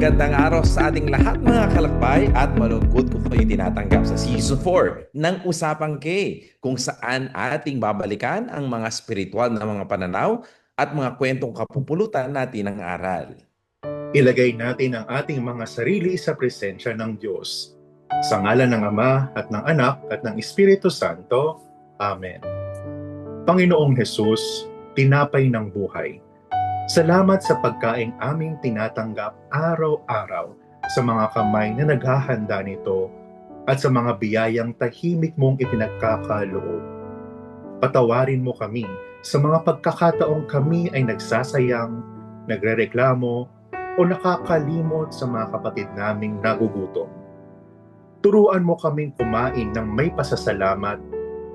magandang araw sa ating lahat mga kalakbay at malugod ko kayo tinatanggap sa Season 4 ng Usapang K kung saan ating babalikan ang mga spiritual na mga pananaw at mga kwentong kapupulutan natin ng aral. Ilagay natin ang ating mga sarili sa presensya ng Diyos. Sa ngalan ng Ama at ng Anak at ng Espiritu Santo. Amen. Panginoong Hesus, tinapay ng buhay. Salamat sa pagkaing aming tinatanggap araw-araw sa mga kamay na naghahanda nito at sa mga biyayang tahimik mong ipinagkakaloob. Patawarin mo kami sa mga pagkakataong kami ay nagsasayang, nagrereklamo, o nakakalimot sa mga kapatid naming nagugutom. Turuan mo kaming kumain ng may pasasalamat,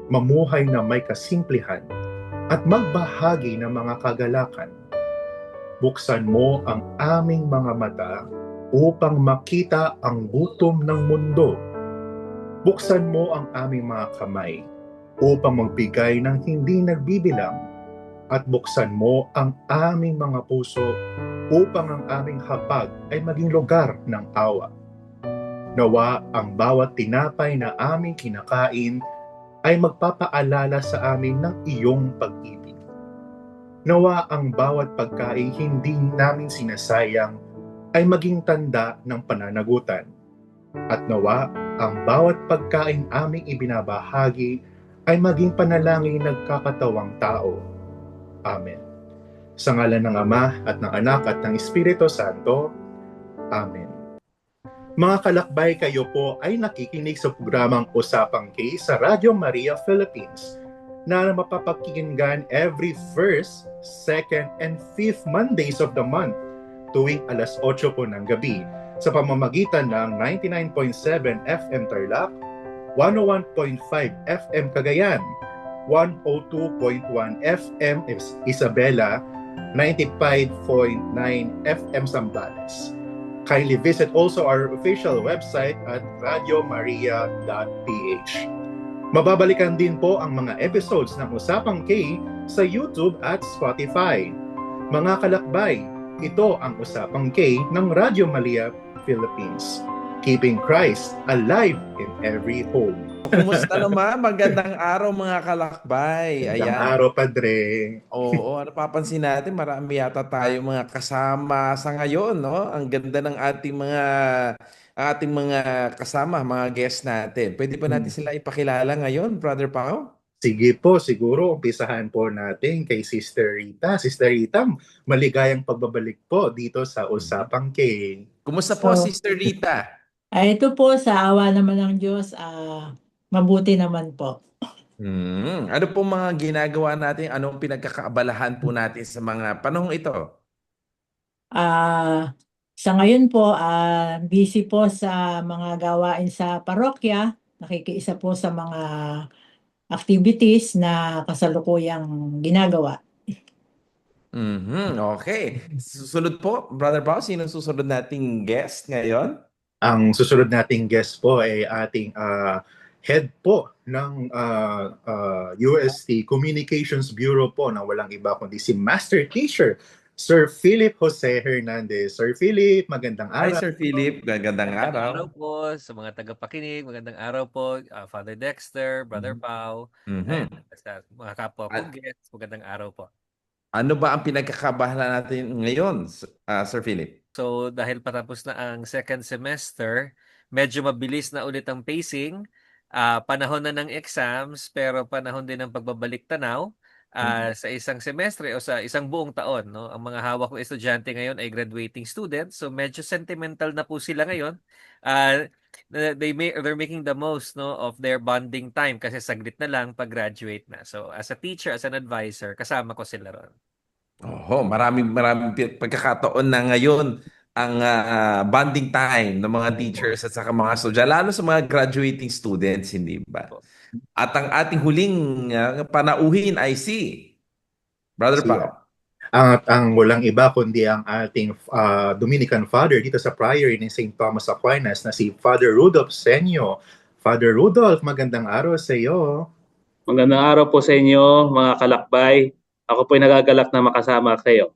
mamuhay na may kasimplihan, at magbahagi ng mga kagalakan. Buksan mo ang aming mga mata upang makita ang gutom ng mundo. Buksan mo ang aming mga kamay upang magbigay ng hindi nagbibilang, at buksan mo ang aming mga puso upang ang aming hapag ay maging lugar ng awa. Nawa ang bawat tinapay na aming kinakain ay magpapaalala sa amin ng iyong pag-ibig. Nawa ang bawat pagkain hindi namin sinasayang ay maging tanda ng pananagutan. At nawa ang bawat pagkain aming ibinabahagi ay maging panalangin nagkakatawang tao. Amen. Sa ngalan ng Ama at ng Anak at ng Espiritu Santo. Amen. Mga kalakbay, kayo po ay nakikinig sa programang Usapang K sa Radio Maria Philippines na mapapakinggan every 1st, 2nd, and 5th Mondays of the month tuwing alas 8 po ng gabi sa pamamagitan ng 99.7 FM Tarlac, 101.5 FM Cagayan, 102.1 FM Isabela, 95.9 FM Zambales. Kindly visit also our official website at radiomaria.ph. Mababalikan din po ang mga episodes ng Usapang K sa YouTube at Spotify. Mga kalakbay, ito ang Usapang K ng Radio Maria Philippines. Keeping Christ alive in every home. Kumusta naman? Magandang araw mga kalakbay. Magandang Ayan. araw, Padre. Oo, napapansin natin marami yata tayo mga kasama sa ngayon, no? Ang ganda ng ating mga kasama, mga guests natin. Pwede pa natin sila ipakilala ngayon, Brother Pao? Sige po, siguro umpisahan po natin kay Sister Rita. Sister Rita, maligayang pagbabalik po dito sa Usapang K. Kumusta po, Sister Rita? Ito po, sa awa naman ng Diyos, mabuti naman po. Ano po mga ginagawa natin? Anong pinagkakaabalahan po natin sa mga panahong ito? Sa ngayon po, busy po sa mga gawain sa parokya. Nakikiisa po sa mga activities na kasalukuyang ginagawa. Okay. Susunod po, Brother Pao, sino susunod nating guest ngayon? Ang susunod nating guest po ay ating head po ng UST Communications Bureau po na walang iba kundi si Master Teacher, Sir Philip Jose Hernandez. Sir Philip, magandang Hi, araw. Sir Philip. Magandang Magandang araw. araw po sa mga tagapakinig. Magandang araw po, Father Dexter, Brother Pao, and sa mga kapwa po guests. Magandang araw po. Ano ba ang pinagkakabahala natin ngayon, Sir Philip? So dahil patapos na ang second semester, medyo mabilis na ulit ang pacing. Panahon na ng exams, pero panahon din ng pagbabalik tanaw sa isang semestre o sa isang buong taon. No? Ang mga hawak ng estudyante ngayon ay graduating students. So medyo sentimental na po sila ngayon. They're making the most, no, of their bonding time kasi saglit na lang pag-graduate na. So as a teacher, as an advisor, kasama ko sila ron. Maraming pagkakataon na ngayon ang bonding time ng mga teachers at saka mga estudyante, lalo sa mga graduating students, hindi ba? At ang ating huling panauhin ay si Brother Pao. Ang walang iba kundi ang ating Dominican Father dito sa Priory ng St. Thomas Aquinas na si Father Rudolph Senyo. Father Rudolph, magandang araw sa iyo. Magandang araw po sa inyo, mga kalakbay. Ako po'y nagagalak na makasama kayo.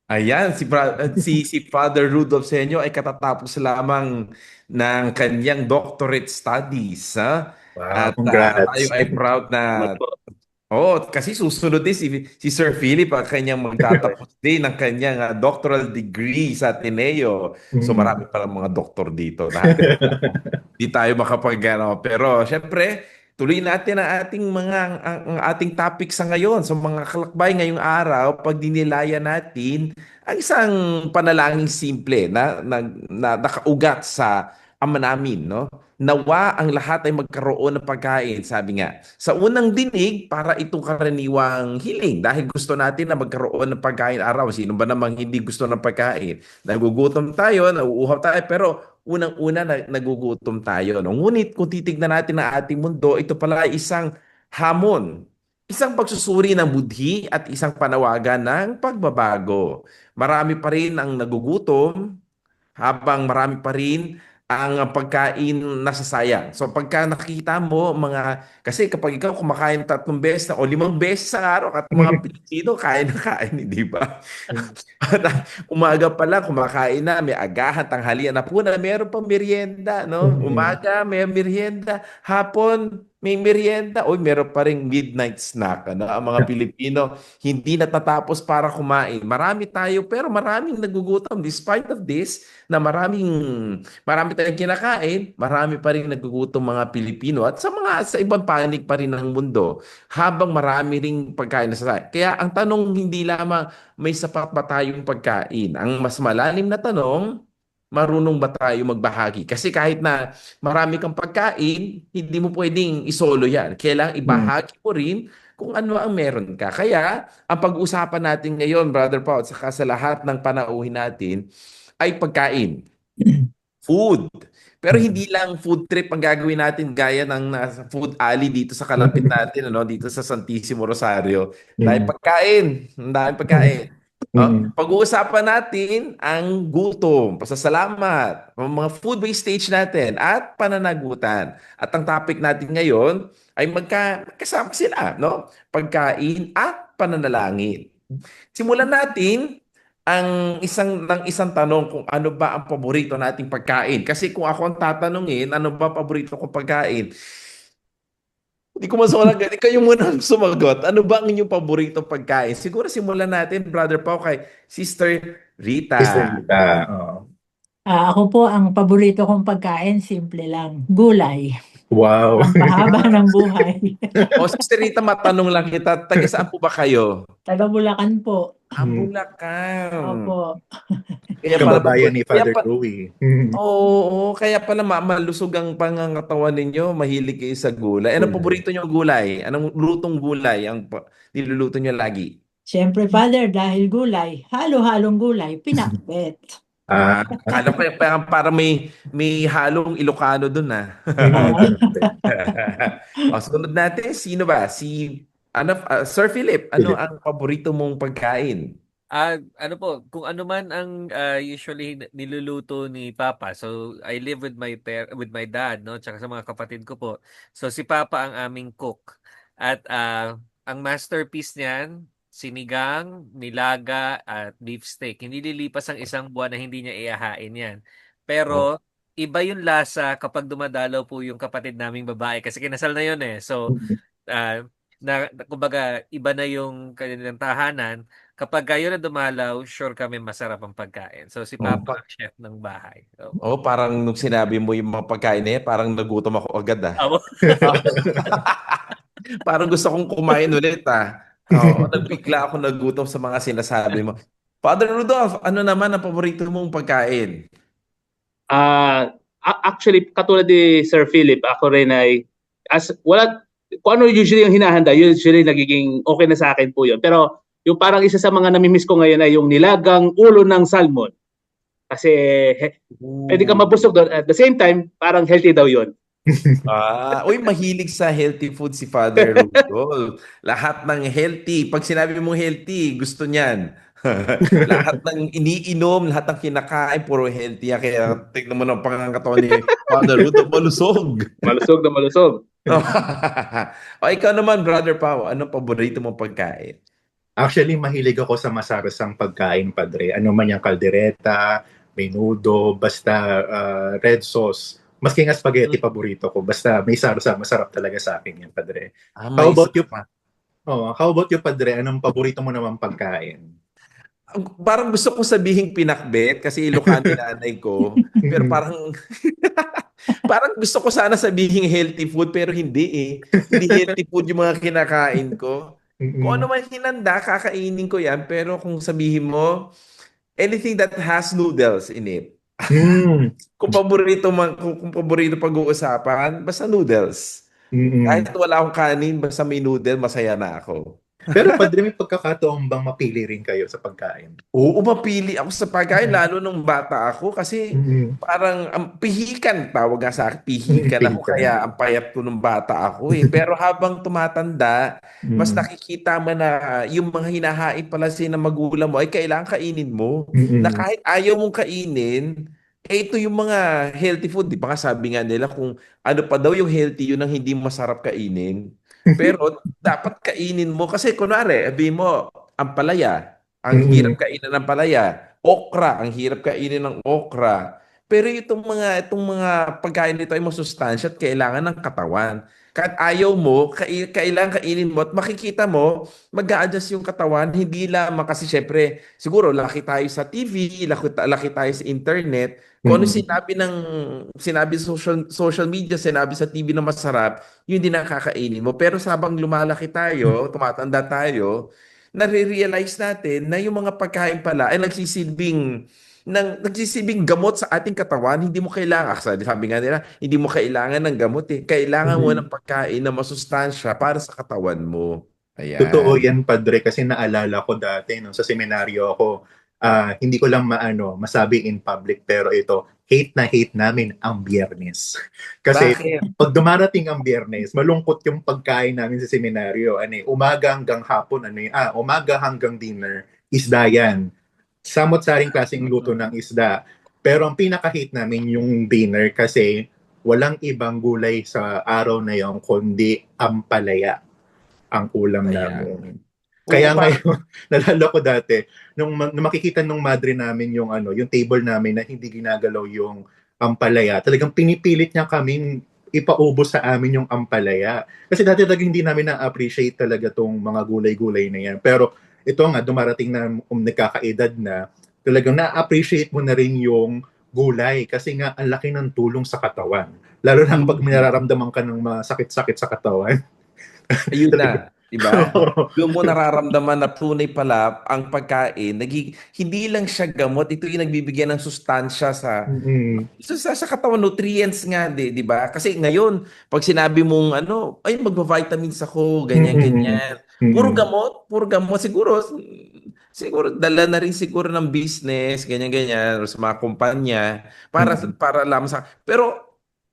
Ayan, si Father Rudolph Senyo ay katatapos lamang ng kanyang doctorate studies, ha? Wow, At tayo congrats. ay proud na Salamat po. kasi susunod din si Sir Philip ang kanyang magtatapos din ng kanyang doctoral degree sa Ateneo. So Mm. marami pa lang mga doktor dito na di tayo makapag ano. Pero syempre, tuloy natin ang ating ang ating topic sa ngayon. So mga kalakbay ngayong araw, pag dinilaya natin ang isang panalangin simple na nakaugat sa ama namin, no? Nawa ang lahat ay magkaroon ng pagkain, sabi nga. Sa unang dinig, para itong karaniwang hiling dahil gusto natin na magkaroon ng pagkain araw. Sino ba namang hindi gusto ng pagkain? Nagugutom tayo, nauuhaw tayo, pero unang-una nagugutom tayo. No? Ngunit kung titignan natin ang ating mundo, ito pala ay isang hamon. Isang pagsusuri ng budhi at isang panawagan ng pagbabago. Marami pa rin ang nagugutom, habang marami pa rin ang pagkain nasasayang. So pagka nakita mo kasi kapag ikaw kumakain 3 beses o 5 beses sa araw at mga Pilipino kain na kain, di ba? At umaga pa lang kumakain na, may agahan, tanghalian na po na meron pang merienda, no? Umaga may merienda, hapon may merienda, o meron pa ring midnight snack, ano? Ang mga Pilipino hindi natatapos para kumain. Marami tayo pero maraming nagugutom despite of this na marami tayong kinakain, marami pa rin nagugutom mga Pilipino at sa ibang panig pa rin ng mundo habang marami ring pagkain na sa. Kaya ang tanong hindi lamang may sapat ba tayong pagkain. Ang mas malalim na tanong, marunong ba tayo magbahagi? Kasi kahit na marami kang pagkain, hindi mo pwedeng isolo yan. Kailangang ibahagi mo rin kung ano ang meron ka. Kaya, ang pag-uusapan natin ngayon, Brother Paul, at saka sa lahat ng panauhin natin, ay pagkain. Food. Pero hindi lang food trip ang gagawin natin gaya ng nasa food alley dito sa kalapit natin, ano, dito sa Santissimo Rosario. Dahil pagkain, ang daming pagkain. Pag-uusapan natin ang gutom, pasasalamat, ang mga food wastage natin at pananagutan. At ang topic natin ngayon ay magkasama sila, no? Pagkain at pananalangin. Simulan natin ng isang tanong kung ano ba ang paborito nating pagkain. Kasi kung ako ang tatanungin, ano ba paborito kong pagkain? Hindi ko masawalan. Kayo muna ang sumagot. Ano ba ang inyong paborito pagkain? Siguro simulan natin, Brother Pao, kay Sister Rita. Sister Rita. Oh. Ako po, ang paborito kong pagkain, simple lang, gulay. Wow. Ang pahaba ng buhay. O, Sister Rita, matanong lang kita, taga saan po ba kayo? Taga Bulacan po. Bulacan. Opo. Kaya Kababayan ni Father kaya Louie. Oo, kaya pala malusog ang pangangatawan ninyo, mahilig kayo sa gulay. Anong paborito nyo gulay? Anong lutong gulay ang niluluto nyo lagi? Siyempre, Father, dahil gulay, halo-halong gulay, pinakbet. Akala ko para may halong Ilocano dun sunod natin, sino ba? Sir Philip, ano Philip. ang paborito mong pagkain? Ano po, kung ano man ang usually niluluto ni Papa. So I live with with my dad, no, tsaka sa mga kapatid ko po. So si Papa ang aming cook. At ang masterpiece niyan, sinigang, nilaga at beef steak. Hindi lilipas ang isang buwan na hindi niya ihahain 'yan. Pero iba yung lasa kapag dumadalaw po yung kapatid naming babae kasi kinasal na yun eh. So kumbaga iba na yung kanilang tahanan. Kapag kayo na dumalaw, sure kami masarap ang pagkain. So si Papa ang chef ng bahay. So, Parang nung sinabi mo yung mga pagkain na yan, parang nagutom ako agad Parang gusto kong kumain ulit nagbigla ako nagutom sa mga sinasabi mo. Father Rudolph, ano naman ang paborito mong pagkain? Actually, katulad ni Sir Philip, ako rin ay kung ano usually yung hinahanda, usually nagiging okay na sa akin po yun. Pero yung parang isa sa mga namimiss ko ngayon ay yung nilagang ulo ng salmon. Kasi pwede ka mabusog doon. At the same time, parang healthy daw yun. Mahilig sa healthy food si Father Rudolph. Lahat ng healthy. Pag sinabi mong healthy, gusto niyan. Lahat ng iniinom, lahat ng kinakain, puro healthy. Kaya tignan mo ng pangangatawan ni Father Rudolph, malusog. Malusog na malusog. Ikaw naman, Brother Pao, anong paborito mong pagkain? Actually, mahilig ako sa masarasang pagkain, Padre. Ano man yung kaldereta, menudo, basta red sauce. Maski nga spaghetti, paborito ko. Basta may sarsa, masarap talaga sa akin yan, Padre. How May about you? pa. How about you, Padre? Anong paborito mo naman pagkain? Parang gusto ko sabihin pinakbet kasi Ilocano yung nanay ko. Pero parang parang gusto ko sana sabihin healthy food pero hindi eh. Hindi healthy food yung mga kinakain ko. Kung ano Mm-mm. man hinanda, kakainin ko yan. Pero kung sabihin mo, anything that has noodles in it. Mm. Kung paborito pag-uusapan, basta noodles. Mm-mm. Kahit wala akong kanin, basta may noodle, masaya na ako. Pero Padre, may pagkakataon bang mapili rin kayo sa pagkain? Oo, mapili ako sa pagkain, lalo nung bata ako kasi Mm-mm. parang pihikan, tawag nga sa akin, pihikan ako Pilitan. kaya ang payat ko nung bata ako eh. Pero habang tumatanda, mas Mm. nakikita mo na yung mga hinahain pala ng magulang mo ay kailangan kainin mo. Na Mm-mm. kahit ayaw mong kainin, eh ito yung mga healthy food. Di ba nga sabi nga nila kung ano pa daw yung healthy, yun ang hindi masarap kainin. Pero dapat kainin mo kasi kunwari, sabi mo, ampalaya, ang Mm-mm. hirap kainin ng palaya. Okra, ang hirap kainin ng okra. Pero itong mga pagkain nito ay masustansya at kailangan ng katawan. Kahit ayaw mo, kailangan kainin mo at makikita mo, mag-a-adjust yung katawan. Hindi lamang kasi syempre, siguro laki tayo sa TV, laki tayo sa internet. Kung ano Mm-mm. sinabi sa social media, sinabi sa TV na masarap, yun din ang kakainin mo. Pero sabang lumalaki tayo, tumatanda tayo, nare-realize natin na yung mga pagkain pala ay nagsisilbing gamot sa ating katawan. Hindi mo kailangan, sabi nga nila, hindi mo kailangan ng gamot eh. Kailangan mo ng Mm-mm. pagkain na masustansya para sa katawan mo. Totoo Ayan. yan, Padre, kasi naalala ko dati nung sa seminaryo ako, hindi ko lang masabi in public, pero ito, hate na hate namin ang Biyernes. Kasi Bakit? pag dumarating ang Biyernes, malungkot yung pagkain namin sa seminaryo. Umaga hanggang hapon, umaga hanggang dinner, isda yan. Samot-saring klaseng luto ng isda. Pero ang pinaka-hate namin yung dinner kasi walang ibang gulay sa araw na yon kundi ampalaya ang ulam Ayan. namin. Oo, Kaya parang ngayon, nalala ko dati, nung makikita nung madre namin yung table namin na hindi ginagalaw yung ampalaya, talagang pinipilit niya kaming ipaubos sa amin yung ampalaya. Kasi dati talaga hindi namin na-appreciate talaga tong mga gulay-gulay na yan. Pero ito nga, dumarating na nagkakaedad na, talagang na-appreciate mo na rin yung gulay kasi nga ang laki ng tulong sa katawan. Lalo na pag may nararamdaman ka ng mga sakit-sakit sa katawan. ayun Talaga. na, 'di ba? Doon mo nararamdaman na tunay pala ang pagkain, hindi lang siya gamot, ito yung nagbibigay ng sustansya Mm-mm. sa katawan, nutrients nga, 'di ba? Kasi ngayon, pag sinabi mong ano, ay magba-vitamins ako, ganyan Mm-mm. ganyan. Mm-mm. Puro gamot siguro dala na rin siguro ng business, ganyan ganyan, or sa mga kumpanya Mm-mm. para lamang pero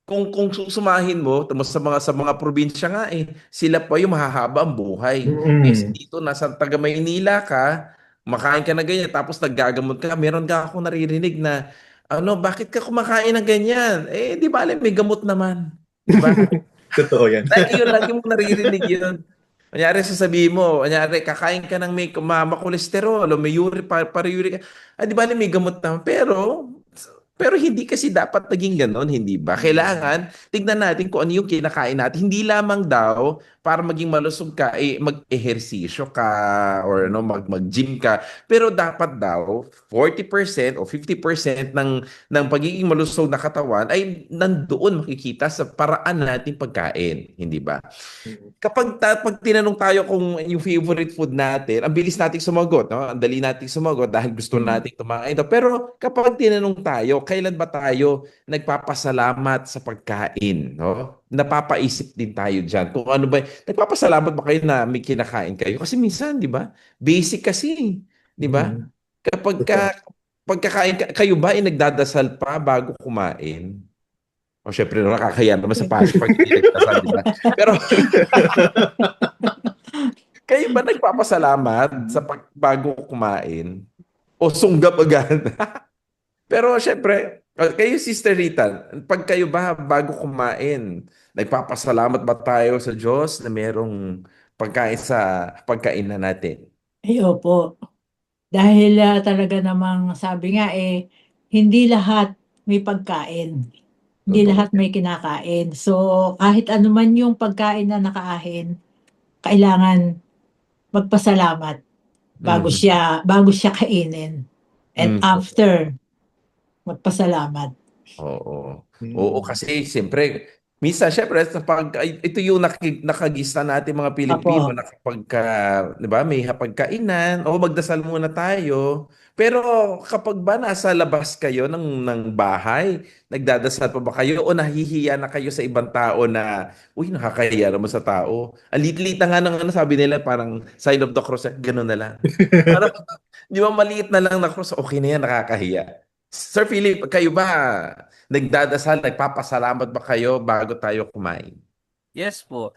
kung susumahin mo, tamo sa mga probinsya nga sila pa yung mahahaba ang buhay. Mm-mm. Dito nasa taga Maynila ka, makain ka na ganyan tapos naggagamot ka, meron ka akong naririnig na ano, bakit ka kumakain ng ganyan? Eh, di ba may gamot naman. Di ba? Totoo yan. Lagi mo naririnig yun. Kunyari, sasabihin mo, kunyari, kakain ka ng may kolesterol o may uric. Ah, di ba may gamot naman? Pero hindi kasi dapat naging ganon, hindi ba? Kailangan, tignan natin kung ano yung kinakain natin. Hindi lamang daw para maging malusog ka, mag-ehersisyo ka or no, mag-gym ka. Pero dapat daw, 40% o 50% ng pagiging malusog na katawan ay nandoon makikita sa paraan natin pagkain, hindi ba? Pag tinanong tayo kung yung favorite food natin, ang bilis nating sumagot, no? Ang dali nating sumagot dahil gusto Mm. nating kumain ito. Pero kapag tinanong tayo, kailan ba tayo nagpapasalamat sa pagkain, no? Napapaisip din tayo diyan. Kung ano ba, nagpapasalamat ba kayo na may kinakain kayo? Kasi minsan, 'di ba? Basic kasi, 'di ba? Mm. Kapag Totoo. pagkakain kayo ba ay nagdadasal pa bago kumain? O syempre nakakaya naman sa Pasig pag hindi nagdasal, 'di ba? Pero kayo ba nagpapasalamat sa bago kumain? O sunggab agad? Pero syempre, kayo Sister Rita, pag kayo ba bago kumain, nagpapasalamat ba tayo sa Diyos na merong pagkain sa pagkainan natin? Ay, opo. Dahil talaga namang sabi nga hindi lahat may pagkain. Hindi Totoo lahat yan. may kinakain. So, kahit ano man yung pagkain na nakaahin, kailangan magpasalamat Mhm. bago siya kainin. And Totoo. after, magpasalamat. Oo. Oo, Mm. kasi siyempre, minsan siyempre ito yung nakagista natin mga Pilipino Opo. na kapagka, 'di ba, may hapagkainan o magdasal muna tayo. Pero kapag ba nasa labas kayo ng bahay, nagdadasal pa ba kayo o nahihiya na kayo sa ibang tao na, uy, nakakahiya naman sa tao. Ang liit-liit na nga ng ano, sabi nila, parang sign of the cross, gano'n na lang. Parang, di ba, maliit na lang na cross, okay na yan, nakakahiya. Sir Philip, kayo ba nagdadasal, nagpapasalamat ba kayo bago tayo kumain? Yes po.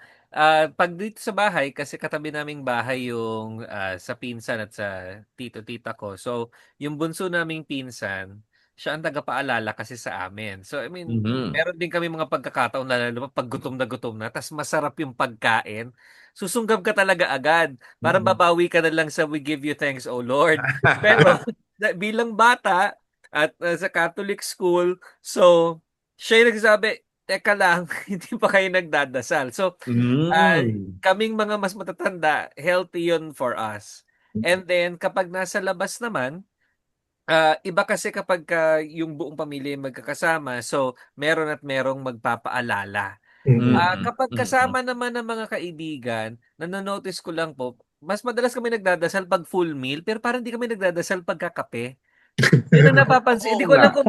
Pag dito sa bahay, kasi katabi naming bahay yung sa pinsan at sa tito-tita ko. So, yung bunso naming pinsan, siya ang tagapaalala kasi sa amin. So, I mean, Mhm. meron din kami mga pagkakataon na lalo pag gutom na, tas masarap yung pagkain, susunggab ka talaga agad. Parang Mm. babawi ka na lang sa "We give you thanks, O Lord." Pero bilang bata at sa Catholic school, so siya yung nagsasabi, "Teka lang, hindi pa kayo nagdadasal." So, ah, Mm. kaming mga mas matatanda, healthy yun for us. And then kapag nasa labas naman, iba kasi kapagka yung buong pamilya yung magkakasama, so meron at merong magpapaalala. Mm. Kapag Mm. kasama naman ng mga kaibigan, nano-notice ko lang po, mas madalas kami nagdadasal 'pag full meal, pero parang hindi kami nagdadasal pagkakape. Yun ang napapansin, Oo hindi ko nga. alam kung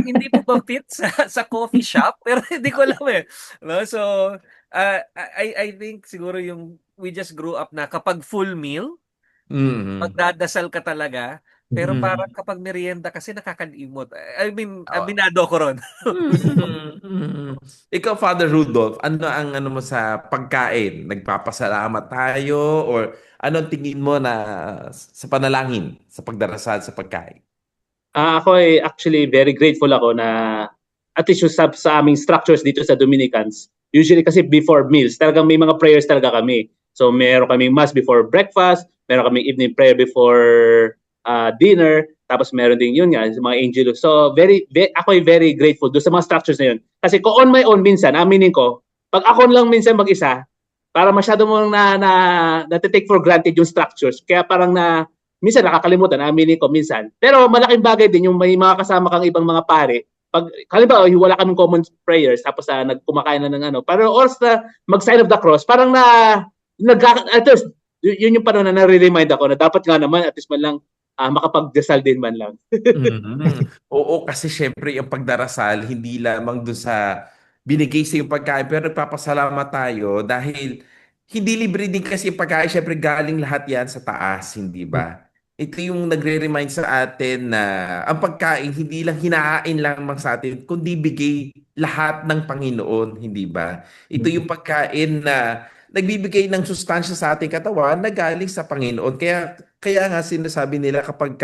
hindi po ba fit sa coffee shop, pero hindi ko alam, 'no. So, I think siguro yung we just grew up na kapag full meal, Mhm. magdadasal ka talaga, pero Mm. parang kapag meryenda kasi nakakalimot. I mean, Oo. aminado ako ro'n. Mhm. Mhm. Ikaw, Father Rudolph, ano ang ano mo sa pagkain? Nagpapasalamat tayo or anong tingin mo na sa panalangin, sa pagdarasal sa pagkain? Ako ay actually very grateful ako na at least yung sa aming structures dito sa Dominicans, usually kasi before meals, talagang may mga prayers talaga kami. So meron kaming mass before breakfast, meron kaming evening prayer before dinner, tapos meron din yun nga, sa mga angelus. So ako ay very grateful doon sa mga structures na yun. Kasi ko on my own minsan, aminin ko, pag ako lang minsan mag-isa, para masyado mong na-take for granted yung structures. Kaya parang minsan nakakalimutan, aminin ko minsan. Pero malaking bagay din yung may mga kasama kang ibang mga pare. Pag halimbawa wala kaming common prayers tapos nagkumakain na ng ano, parang oras na mag-sign of the cross, parang at least yun yung panahon na nare-remind ako na dapat nga naman at least man lang makapagdasal din man lang. Mhm. Oo, kasi syempre yung pagdarasal, hindi lamang dun sa binigay sa yung pagkain, pero nagpapasalamat tayo dahil hindi libre din kasi yung pagkain. Syempre galing lahat yan sa taas, hindi ba? Ito yung nagre-remind sa atin na ang pagkain hindi lang hinahain lamang sa atin, kundi bigay lahat ng Panginoon, hindi ba? Ito yung pagkain na nagbibigay ng sustansya sa ating katawan na galing sa Panginoon. Kaya nga sinasabi nila kapag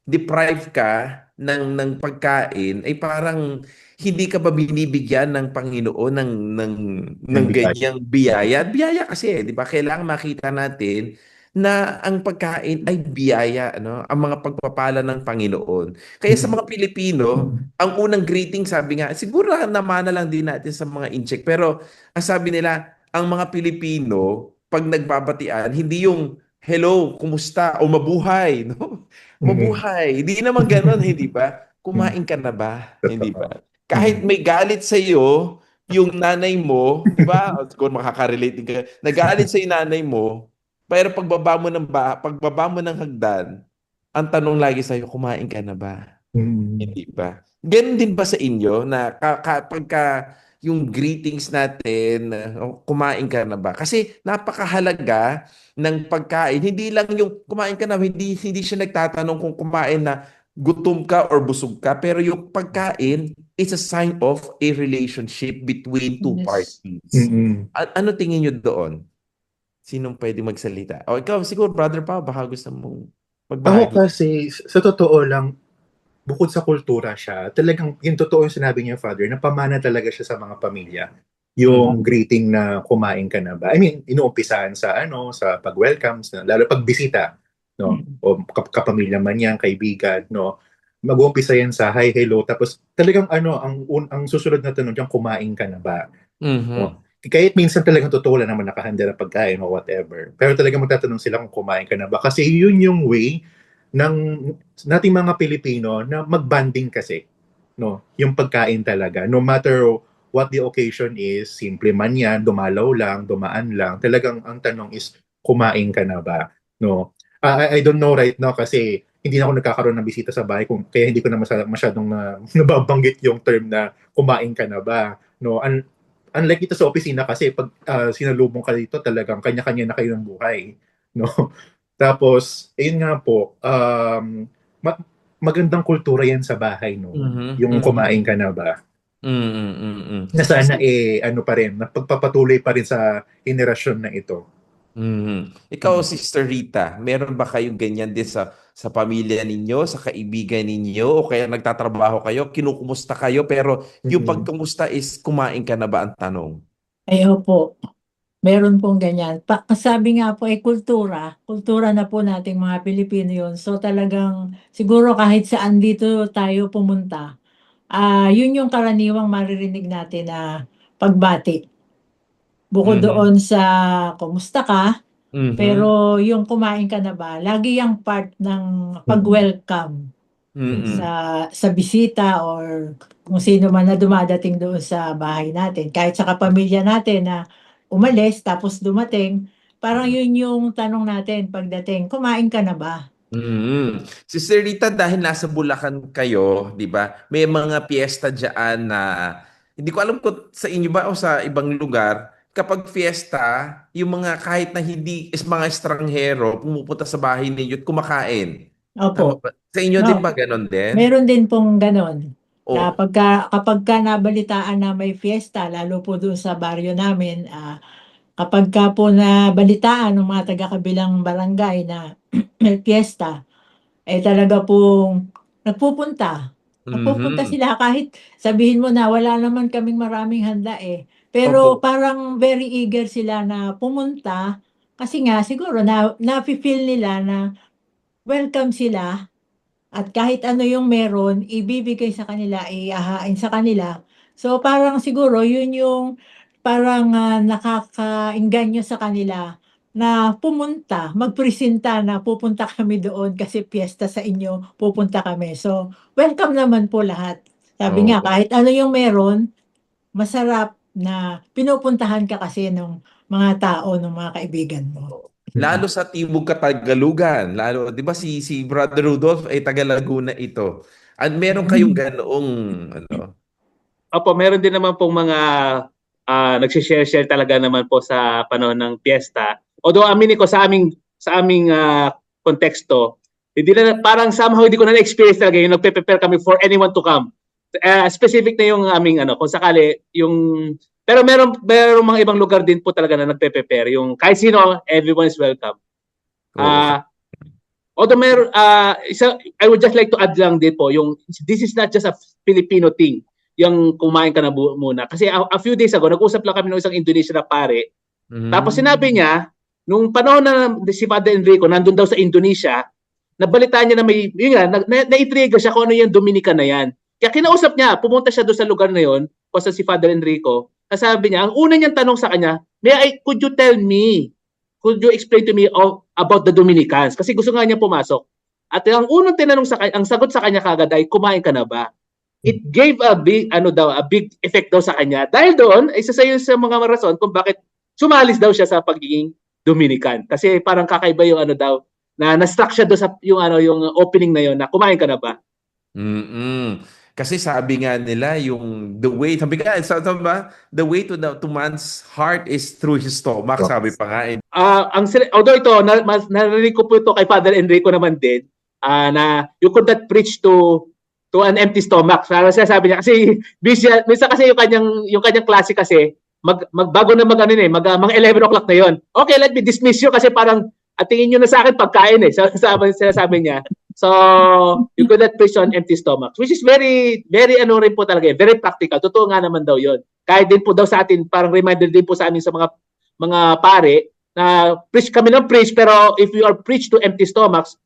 deprive ka ng pagkain ay parang hindi ka ba binibigyan ng Panginoon ng Yung bigay. ganyang biyaya? Biyaya kasi, 'di ba? Kailangan makita natin na ang pagkain ay biyaya, ano? Ang mga pagpapala ng Panginoon. Kaya sa mga Pilipino, ang unang greeting, sabi nga, siguro namana lang din natin sa mga incheck, pero ang sabi nila, ang mga Pilipino, pag nagbabatian, hindi yung hello, kumusta, o mabuhay, no? Mm. Mabuhay. Hindi naman gano'n, hindi ba? Mm. Kumain ka na ba? Hindi ba? Totoo. Kahit Mm. may galit sa iyo, yung nanay mo, di ba? O, siguro makaka-relate din ka. Nagalit sa yung nanay mo, pero pagbaba mo ng hagdan, ang tanong lagi sa iyo, kumain ka na ba? Mm. Hindi ba? Ganun din ba sa inyo na kapag yung greetings natin, kumain ka na ba? Kasi napakahalaga ng pagkain. Hindi lang yung kumain ka na, hindi siya nagtatanong kung kumain na gutom ka or busog ka, pero yung pagkain is a sign of a relationship between two Yes. parties. Mm. Ano tingin nyo doon? Sinong pwede magsalita? O ikaw, siguro, Brother Pa, baka gusto mong Ako magbahagi. kasi, sa totoo lang, bukod sa kultura siya, talagang yung totoo yung sinabi niya, Father, na pamana talaga siya sa mga pamilya. yung greeting na kumain ka na ba? I mean, inuumpisahan sa sa pag-welcome, lalo pag bisita, no? O kapamilya man yan, kaibigan, no? Mag-uumpisa yan sa hi, hello, tapos talagang ang susunod na tanong diyan, kumain ka na ba? No? Kahit minsan talagang totoo lang naman nakahanda na pagkain o whatever. Pero talagang magtatanong sila kung kumain ka na ba? Kasi yun yung way ng nating mga Pilipino na mag-bonding kasi, no? Yung pagkain talaga, no matter what the occasion is, simple man yan, dumalaw lang, dumaan lang, talagang ang tanong is, kumain ka na ba? No? I don't know right now kasi hindi na ako nagkakaroon ng bisita sa bahay, kaya hindi ko na masyadong nababanggit yung term na kumain ka na ba? No? Unlike dito sa opisina kasi pag sinalubong ka dito, talagang kanya-kanya na kayo ng buhay. No? Tapos, ayun nga po, magandang kultura yan sa bahay, no? Yung kumain ka na ba? Na sana pa rin, napagpapatuloy pa rin sa henerasyon na ito. Ikaw, Sister Rita, meron ba kayong ganyan din sa pamilya ninyo, sa kaibigan ninyo, o kaya nagtatrabaho kayo, kinukumusta kayo, pero yung pagkumusta is kumain ka na ba ang tanong? Ay, opo. Meron pong ganyan. Sabi nga po, kultura na po nating mga Pilipino yun. So talagang siguro kahit saan dito tayo pumunta, yun yung karaniwang maririnig natin na pagbati. Bukod doon sa kumusta ka, pero yung kumain ka na ba, lagi yung part ng pag-welcome sa bisita or kung sino man na dumadating doon sa bahay natin. Kahit sa kapamilya natin na umalis tapos dumating, parang yun yung tanong natin pagdating, kumain ka na ba? Sister Rita, dahil nasa Bulacan kayo, di ba? May mga piyesta dyan na, hindi ko alam kung sa inyo ba o sa ibang lugar, kapag fiesta, yung mga kahit na hindi is mga estranghero, pumupunta sa bahay ninyo at kumakain. Tama Opo. ba? Sa inyo din ba ganon din? Meron din pong ganon. O, Kapag nabalitaan na may fiesta, lalo po doon sa baryo namin, kapag ka po nabalitaan ng mga taga-kabilang barangay na may fiesta, talaga pong nagpupunta. Nagpupunta sila kahit sabihin mo na wala naman kaming maraming handa Pero Opo. parang very eager sila na pumunta kasi nga siguro na-feel nila na welcome sila. At kahit ano yung meron, ibibigay sa kanila, ihahain sa kanila. So parang siguro yun yung parang nakakaengganyo sa kanila na pumunta, magpresenta na pupunta kami doon kasi piyesta sa inyo, pupunta kami. So welcome naman po lahat. Sabi nga, Oo. kahit ano yung meron, masarap na pinupuntahan ka kasi ng mga tao, ng mga kaibigan mo. Lalo sa Timog Katagalugan, lalo, 'di ba si Brother Rudolph ay taga Laguna ito. At meron kayong ganoong Opo, meron din naman pong mga nagsishare-share talaga naman po sa panahon ng piyesta. Although aminin ko sa aming konteksto, hindi na parang somehow hindi ko na experience talaga yung nagpe-prepare kami for anyone to come. Specific na yung aming kung sakali yung pero meron mga ibang lugar din po talaga na nagpe-prepare yung kahit sino, everyone is welcome. Although I would just like to add lang din po yung this is not just a Filipino thing yung kumain ka na muna. Kasi a few days ago, nag-usap lang kami ng isang Indonesian na pare. Tapos sinabi niya, nung panahon na si Father Enrico nandun daw sa Indonesia, nabalitaan niya na may, yun nga, na-intriga siya kung ano yung Dominican na yan. Kaya kinausap niya, pumunta siya doon sa lugar na yon, o sa si Father Enrico, sabi niya, ang una niyang tanong sa kanya, could you tell me, could you explain to me about the Dominicans? Kasi gusto nga niya pumasok. At ang unang tinanong sa kanya, ang sagot sa kanya kagad ay, kumain ka na ba? It gave a big effect daw sa kanya. Dahil doon, isa sa mga rason kung bakit sumalis daw siya sa pagiging Dominican. Kasi parang kakaiba yung na na-struck siya doon sa yung opening na yon na kumain ka na ba? Kasi sabi nga nila yung the way, sabi ba? The way to man's heart is through his stomach, sabi pa nga. Although ito, narinig ko po ito kay Father Enrico naman din, na you could not preach to an empty stomach. Sabi niya kasi minsan kasi yung kanyang klase kasi magbago na mga 11 o'clock na yon. Okay, let me dismiss you kasi parang tingin niyo na sa akin pagkain sinasabi niya. So, you could not preach on empty stomachs, which is very, very ano rin po talaga, very practical. Totoo nga naman daw yon. Kahit din po daw sa atin, parang reminder din po sa amin sa mga pare, na preach kami ng preach, pero if you are preach to empty stomachs,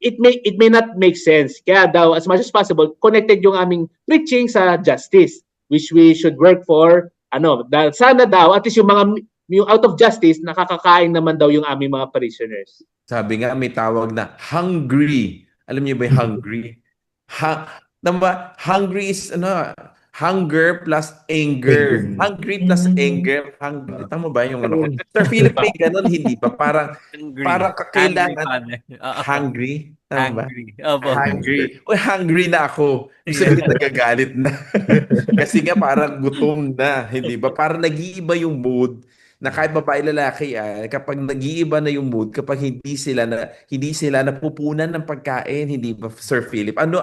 it may not make sense. Kaya daw, as much as possible, connected yung aming preaching sa justice, which we should work for. Dahil sana daw, at least yung out of justice, nakakakain naman daw yung aming mga parishioners. Sabi nga, may tawag na hungry. Alam niyo ba yung hungry? Hungry is hunger plus anger. Hungry plus anger. Tama ba yung ano? Sir Philip, may ganun, hindi ba? Parang kailangan hungry. Tama ba? Hungry. O, hungry na ako. Gusto ko nagagalit na. Kasi nga parang gutom na. Hindi ba? Parang nag-iiba yung mood na kahit babae lalaki kapag nag-iiba na yung mood, kapag hindi sila napupunan ng pagkain, hindi ba, Sir Philip? Ano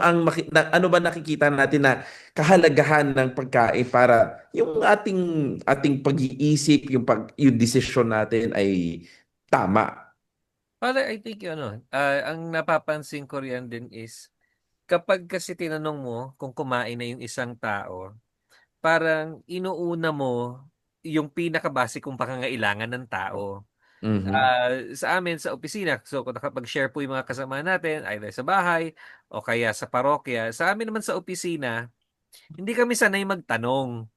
ba nakikita natin na kahalagahan ng pagkain para yung ating pag-iisip, yung desisyon natin ay tama? Father, I think ang napapansin ko riyan din is kapag kasi tinanong mo kung kumain na yung isang tao, parang inuuna mo yung pinaka-basic kong pangangailangan ng tao. Sa amin, sa opisina, so kung nakapag-share po yung mga kasama natin, either sa bahay o kaya sa parokya, sa amin naman sa opisina, hindi kami sanay magtanong.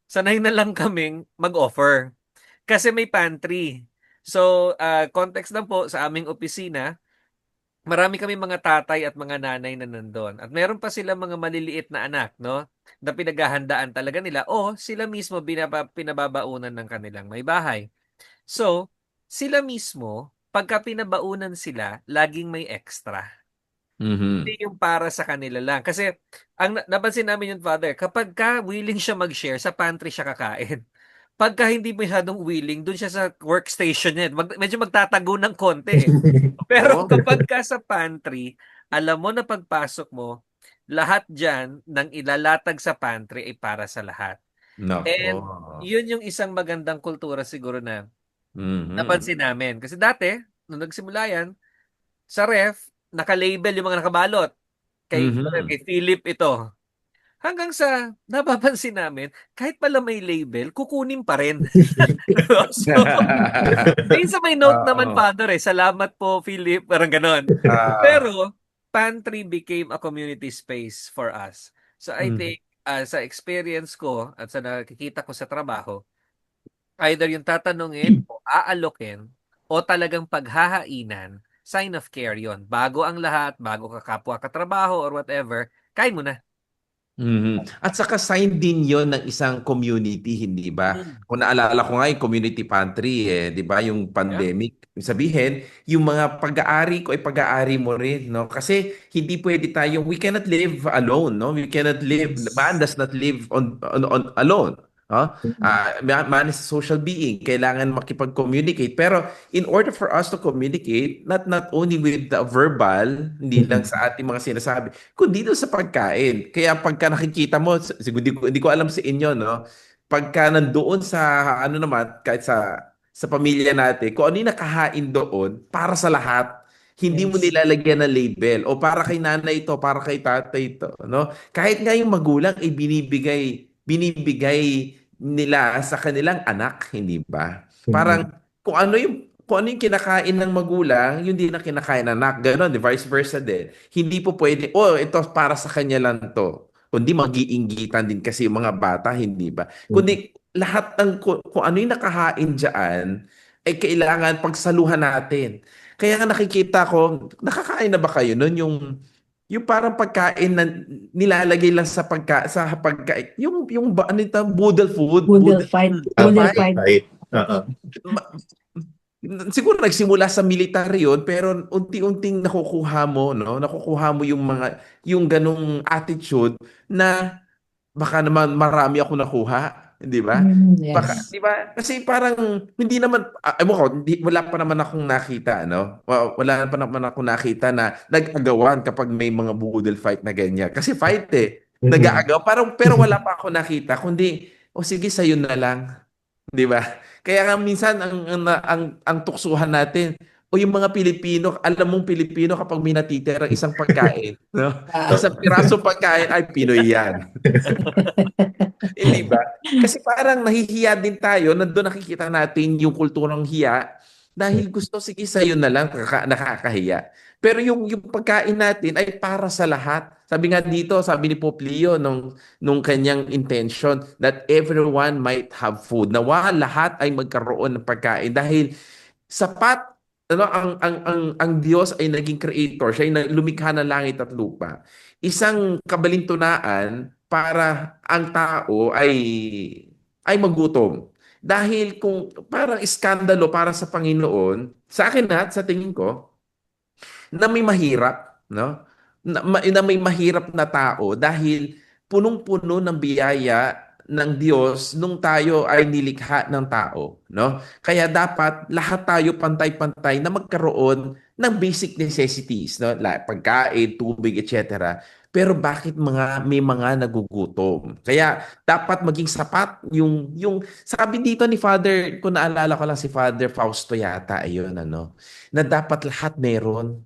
Sanay na lang kaming mag-offer. Kasi may pantry. So, context lang po sa aming opisina, marami kami mga tatay at mga nanay na nandun. At meron pa sila mga maliliit na anak, no? Na pinaghahandaan talaga nila o sila mismo pinababaunan ng kanilang may bahay. So, sila mismo, pagka pinabaunan sila, laging may extra. Hindi yung para sa kanila lang. Kasi, ang napansin namin yung Father, kapag willing siya mag-share, sa pantry siya kakain. Pagka hindi masyadong willing, dun siya sa workstation niya. Medyo magtatago ng konti. Pero kapag sa pantry, alam mo na pagpasok mo, lahat dyan ng ilalatag sa pantry ay para sa lahat. And yun yung isang magandang kultura siguro na napansin namin. Kasi dati, nung nagsimula yan, sa ref, naka-label yung mga nakabalot. Kay Philip ito. Hanggang sa napapansin namin, kahit pala may label, kukunin pa rin. So, minsan may note naman, Father, salamat po, Philip, parang ganon. Pero, pantry became a community space for us. So, I think, sa experience ko at sa nakikita ko sa trabaho, either yung tatanungin o aalokin o talagang paghahainan, sign of care yon. Bago ang lahat, bago ka kapwa katrabaho or whatever, kain mo na. At saka sign din yon ng isang community, hindi ba? Kung naalala ko nga yung community pantry, di ba? Yung pandemic. Sabihin, yung mga pag-aari ko ay pag-aari mo rin, no? Kasi hindi pwede we cannot live alone, no? We cannot live, man does not live on alone. Man is a social being, kailangan makipag-communicate. Pero in order for us to communicate, not only with the verbal, hindi lang sa ating mga sinasabi, kundi doon sa pagkain. Kaya pagka nakikita mo, siguro hindi ko alam sa inyo, no? Pagka nandoon sa kahit sa pamilya natin, kung ano yung nakahain doon para sa lahat, hindi mo nilalagyan ng label o para kay nanay ito, para kay tatay ito, no? Kahit nga yung magulang ay binibigay nila sa kanilang anak, hindi ba? Parang kung ano yung kinakain ng magulang, yun din ang kinakain ng anak. Ganon, vice versa din. Hindi po pwede, ito para sa kanya lang to. Kundi mag-iinggitan din kasi yung mga bata, hindi ba? Kundi lahat ng kung ano yung nakahain dyan, ay kailangan pagsaluhan natin. Kaya nga nakikita ko, nakakain na ba kayo nun yung parang pagkain na nilalagay lang sa pagkain, yung ano ito, boodle food. Boodle fight. Siguro nagsimula sa military yun, pero unti-unting nakukuha mo yung ganung attitude na baka naman marami ako nakuha. Di ba? Yes. Di ba? Kasi parang hindi naman wala pa naman akong nakita, no? Wala pa naman akong nakita na nag-agawan kapag may mga boodle fight na ganyan. Kasi fight nag-aagaw, pero wala pa ako nakita kundi sige sa'yo na lang. Di ba? Kaya nga minsan ang tuksuhan natin, O yung mga Pilipino, alam mong Pilipino kapag may natitira isang pagkain, no? Isang piraso pagkain, ay Pinoy yan. Hindi ba? Kasi parang nahihiya din tayo, nandun nakikita natin yung kulturang hiya dahil gusto, sige sa'yo na lang, nakakahiya. Pero yung pagkain natin ay para sa lahat. Sabi nga dito, sabi ni Pope Leo nung kanyang intention that everyone might have food. Nawa lahat ay magkaroon ng pagkain dahil sapat ang Diyos ay naging creator, siya ay lumikha ng langit at lupa. Isang kabalintunaan para ang tao ay magutom. Dahil kung parang iskandalo para sa Panginoon, sa akin at sa tingin ko, na may mahirap, no? Na may mahirap na tao dahil punong-puno ng biyaya ng Diyos nung tayo ay nilikha ng tao, no? Kaya dapat lahat tayo pantay-pantay na magkaroon ng basic necessities, no? Pagkain, tubig, etc. Pero bakit may mga nagugutom? Kaya dapat maging sapat yung sabi dito ni Father, kung naalala ko lang si Father Fausto yata, ayun ano, na dapat lahat meron.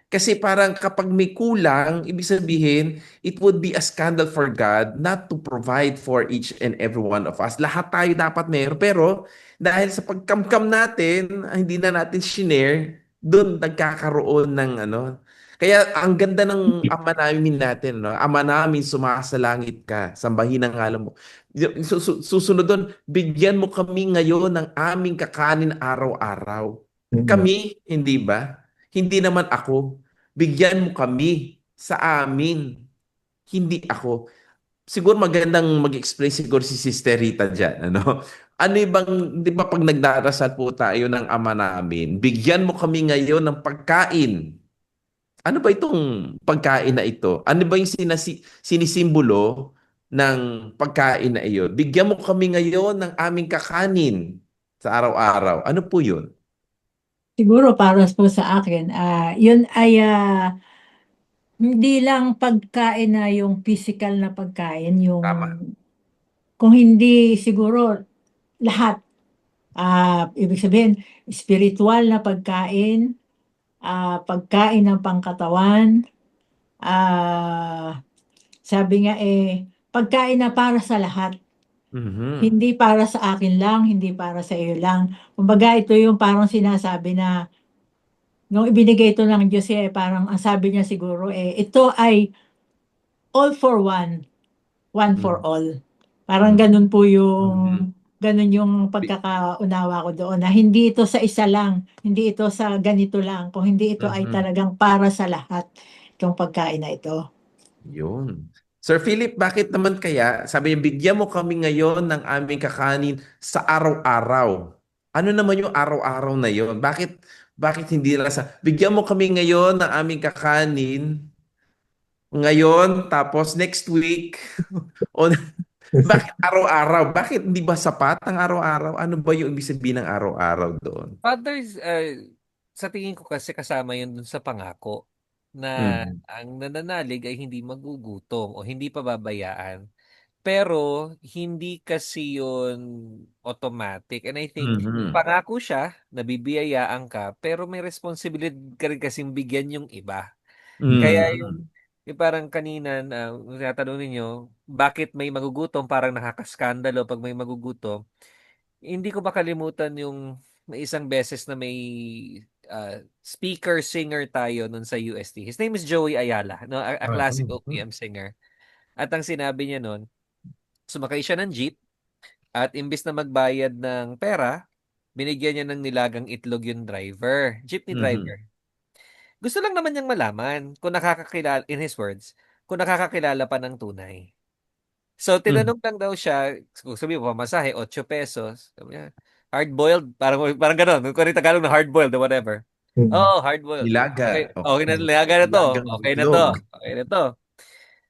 Kasi parang kapag may kulang, ibig sabihin, it would be a scandal for God not to provide for each and every one of us. Lahat tayo dapat meron. Pero dahil sa pagkamkam natin, hindi na natin shinare, doon nagkakaroon ng ano. Kaya ang ganda ng Ama namin natin, no? Ama namin, sumasalangit ka, sambahin ang ngalan mo. Susunod doon, bigyan mo kami ngayon ng aming kakanin araw-araw. Kami, hindi ba? Hindi naman ako. Bigyan mo kami sa amin, hindi ako. Siguro magandang mag-explain siguro si Sister Rita dyan. Ano? Ano bang, di ba pag nagdarasal po tayo ng Ama namin, bigyan mo kami ngayon ng pagkain. Ano ba itong pagkain na ito? Ano ba yung sinisimbolo ng pagkain na iyon? Bigyan mo kami ngayon ng aming kakanin sa araw-araw. Ano po yun? Siguro para po sa akin, yun ay hindi lang pagkain na yung physical na pagkain, yung Tama. kung hindi siguro lahat. Ibig sabihin, spiritual na pagkain, pagkain ng pangkatawan, sabi nga pagkain na para sa lahat. Mhm. Hindi para sa akin lang, hindi para sa iyo lang. Kumbaga ito yung parang sinasabi na nung ibinigay ito ng Diyos parang ang sabi niya siguro ito ay all for one for Mhm. all. Parang Mhm. ganun yung pagkakaunawa ko doon na hindi ito sa isa lang, hindi ito sa ganito lang, kung hindi ito ay Mhm. talagang para sa lahat itong pagkain na ito. Yun. Sir Philip, bakit naman kaya, sabi niya, bigyan mo kami ngayon ng aming kakanin sa araw-araw. Ano naman yung araw-araw na yun? Bakit hindi lang bigyan mo kami ngayon ng aming kakanin ngayon, tapos next week, o bakit araw-araw? Bakit hindi ba sapat ang araw-araw? Ano ba yung ibig sabihin ng araw-araw doon? Fathers, sa tingin ko kasi kasama yun dun sa pangako na Mhm. ang nananalig ay hindi magugutom o hindi pababayaan. Pero hindi kasi yun automatic. And I think Mhm. pangako siya, nabibiyayaan ka, pero may responsibilidad ka rin kasing bigyan yung iba. Kaya Mhm. yung parang kanina na tinatanong ninyo, bakit may magugutom, parang nakakaskandalo pag may magugutom. Hindi ko makalimutan yung may isang beses na may speaker singer tayo nun sa UST. His name is Joey Ayala, no? A classic OPM singer. At ang sinabi niya nun, sumakay siya ng jeep at imbis na magbayad ng pera, binigyan niya ng nilagang itlog yung driver, jeepney Mhm. driver. Gusto lang naman niyang malaman kung nakakakilala, in his words, kung nakakakilala pa ng tunay. So, Mhm. tinanong lang daw siya, kung sabi mo, pamasahe, 8 pesos. Sabi niya, hard-boiled, parang gano'n. Kung ano Tagalog na hard-boiled or whatever. Oo, hard-boiled. Nilaga. Okay, Oh. okay na, nilaga na to. Nilagang Okay na to. itlog. Okay na to.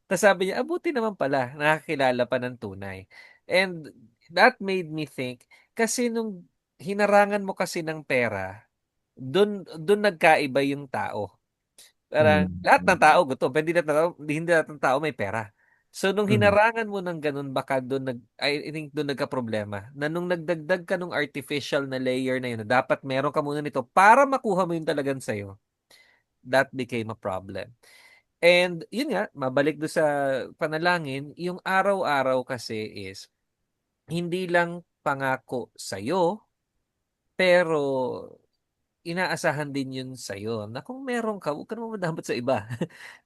Tapos sabi niya, abuti naman pala, nakakilala pa ng tunay. And that made me think, kasi nung hinarangan mo kasi ng pera, dun nagkaiba yung tao. Parang Mhm. lahat ng tao gutom, pero hindi lahat ng tao may pera. So nung Mhm. hinarangan mo ng ganun, baka I think doon nagka-problema. Na nung nagdagdag ka nung artificial na layer na yun, na dapat meron ka muna nito para makuha mo yung talagang sa'yo, that became a problem. And yun nga, mabalik do sa panalangin, yung araw-araw kasi is hindi lang pangako sa'yo, pero inaasahan din yun sa'yo na kung meron ka, huwag ka naman madamot sa iba.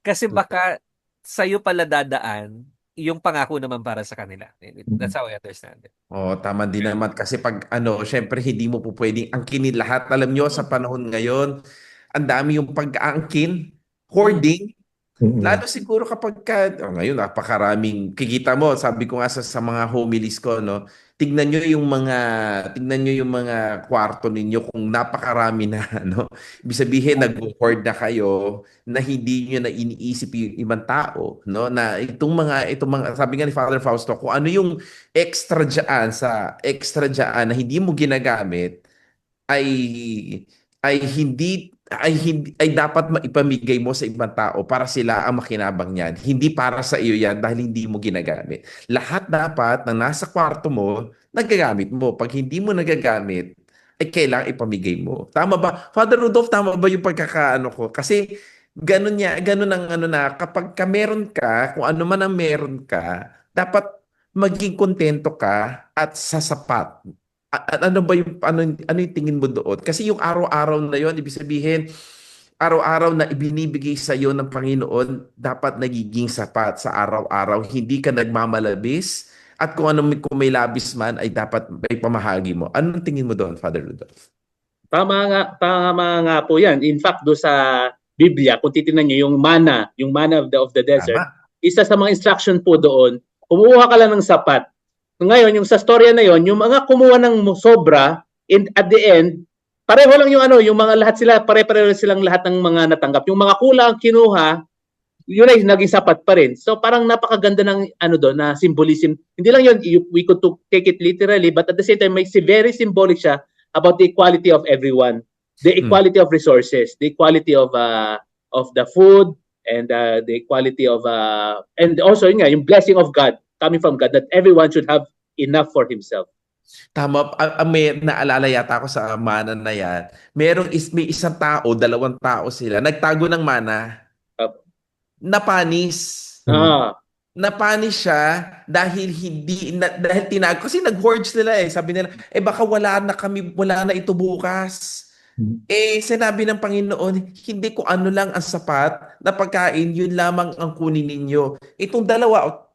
Kasi baka sa'yo pala dadaan yung pangako naman para sa kanila. That's how I understand it. Oo, tama din naman. Kasi pag ano, syempre hindi mo po pwedeng angkinin lahat. Alam nyo, sa panahon ngayon, ang dami yung pag-aangkin, hoarding. Mhm. Lalo siguro kapag ngayon napakaraming kikita mo, sabi ko nga sa mga homilies ko, no, tignan niyo yung mga kwarto ninyo kung napakarami na no. Ibig sabihin nag-hoard na kayo na hindi niyo na iniisip yung ibang tao, no, na itong mga sabi nga ni Father Fausto, kung ano yung extra diyan na hindi mo ginagamit ay ay dapat maipamigay mo sa ibang tao para sila ang makinabang niyan. Hindi para sa iyo yan dahil hindi mo ginagamit. Lahat dapat na nasa kwarto mo, nagagamit mo. Pag hindi mo nagagamit, ay kailangan ipamigay mo. Tama ba? Father Rudolph, tama ba yung pagkakaano ko? Kasi ganun ang ano na, kapag ka meron ka, kung ano man ang meron ka, dapat maging kontento ka at sasapat. Ano ba ano yung tingin mo doon? Kasi yung araw-araw na yon, ibig sabihin, araw-araw na ibinibigay sa iyo ng Panginoon, dapat nagiging sapat sa araw-araw. Hindi ka nagmamalabis at kung may labis man ay dapat may pamahagi mo. Anong tingin mo doon, Father Rudolph? Tama nga po yan. In fact, do sa Biblia, kung titingnan nyo, yung manna of the desert, Tama. isa sa mga instruction po doon, kumuha ka lang ng sapat. Ngayon, yung sa storya na yon, yung mga kumuha ng sobra, at the end, pareho lang yung mga lahat sila, pare-pareho silang lahat ng mga natanggap. Yung mga kulang kinuha, yun ay naging sapat pa rin. So parang napakaganda ng doon na symbolism. Hindi lang yun, we could take it literally, but at the same time, may very symbolic siya about the equality of everyone, the equality of resources, the equality of the food, and the equality of and also yung blessing of God coming from God, that everyone should have enough for himself. Tama. May naalala yata ako sa mana na yan. May isang tao, dalawang tao sila. Nagtago ng mana. Napanis. Napanis siya dahil dahil tinago kasi nag-hoard sila eh. Sabi nila, baka wala na ito bukas. Sinabi ng Panginoon, hindi ko ano lang ang sapat na pagkain, yun lamang ang kunin ninyo. Itong dalawang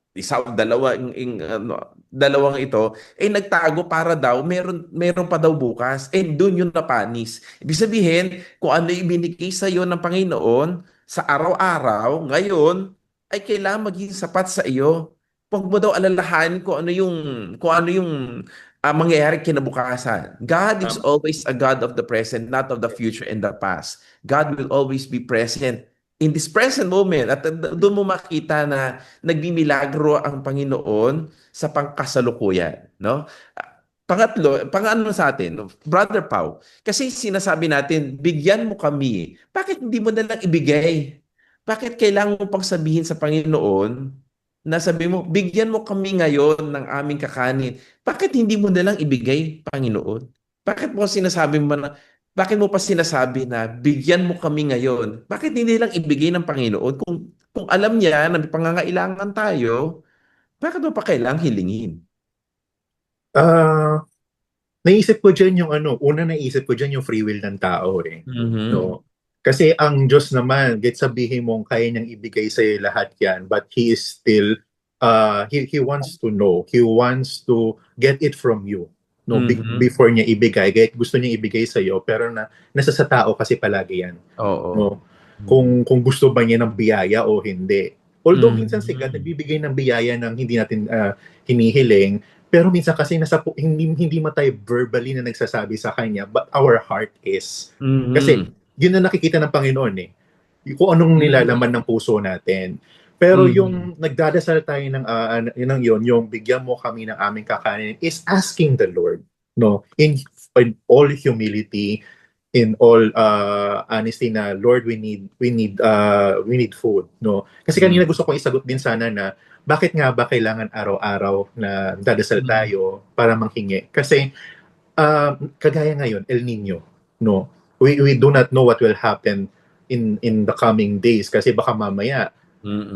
ito, nagtago para daw, meron pa daw bukas. Doon yung napanis. Ibig sabihin, kung ano ibinigay sa iyo ng Panginoon sa araw-araw, ngayon, ay kailangan maging sapat sa iyo. Huwag mo daw alalahanin kung ano yung mangyayari kinabukasan. God is always a God of the present, not of the future and the past. God will always be present in this present moment. At doon mo makita na nagmimilagro ang Panginoon sa pangkasalukuyan. No? Pang-ano sa atin, no? Brother Pau, kasi sinasabi natin, bigyan mo kami. Bakit hindi mo na lang ibigay? Bakit kailangan mo pang sabihin sa Panginoon na sabi mo, bigyan mo kami ngayon ng aming kakanin? Bakit hindi mo na lang ibigay, Panginoon? Bakit mo pa sinasabi na bigyan mo kami ngayon? Bakit hindi lang ibigay ng Panginoon? Kung alam niya na may pangangailangan tayo, bakit mo pa kailangang hilingin? Naisip ko dyan naisip ko dyan yung free will ng tao eh. Mhm. No? Kasi ang Diyos naman, sabihin mong kaya niyang ibigay sa'yo lahat yan, but He is still, he wants to know, He wants to get it from you. No, before niya ibigay, gusto niya ibigay sa'yo, pero nasa sa tao kasi palagi yan. Oo. No? Kung gusto ba niya ng biyaya o hindi. Although minsan si God nagbibigay ng biyaya ng hindi natin hinihiling, pero minsan kasi hindi tayo verbally na nagsasabi sa kanya, but our heart is. Kasi yun na nakikita ng Panginoon eh. Kung anong nilalaman ng puso natin. Pero yung nagdadasal tayo yung bigyan mo kami ng aming kakanin is asking the Lord, no, in all humility, in all honesty na Lord, we need food, no? Kasi kanina gusto kong isagot din sana na bakit nga ba kailangan araw-araw na dadasal tayo para manghingi? Kasi kagaya ngayon, El Nino, no? We do not know what will happen in the coming days kasi baka mamaya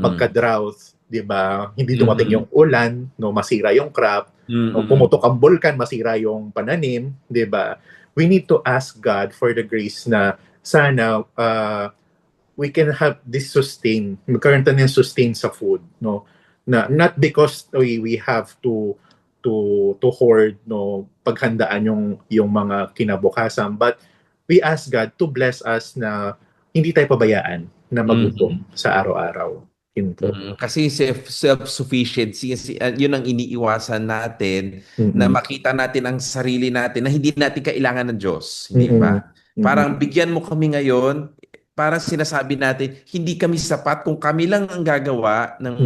pagka-drought, 'di ba? Hindi dumating yung ulan, no, masira yung crop, no, pumutok ang bulkan, masira yung pananim, 'di ba? We need to ask God for the grace na sana we can have this magkaroon tayo ng sustain sa food, no? Na not because we have to hoard, no, paghandaan yung mga kinabukasan, but we ask God to bless us na hindi tayo pabayaan na magutom sa araw-araw. Yun po. Kasi self-sufficiency, yun ang iniiwasan natin, na makita natin ang sarili natin na hindi natin kailangan ng Diyos. Hindi ba? Parang bigyan mo kami ngayon, parang sinasabi natin, hindi kami sapat. Kung kami lang ang gagawa ng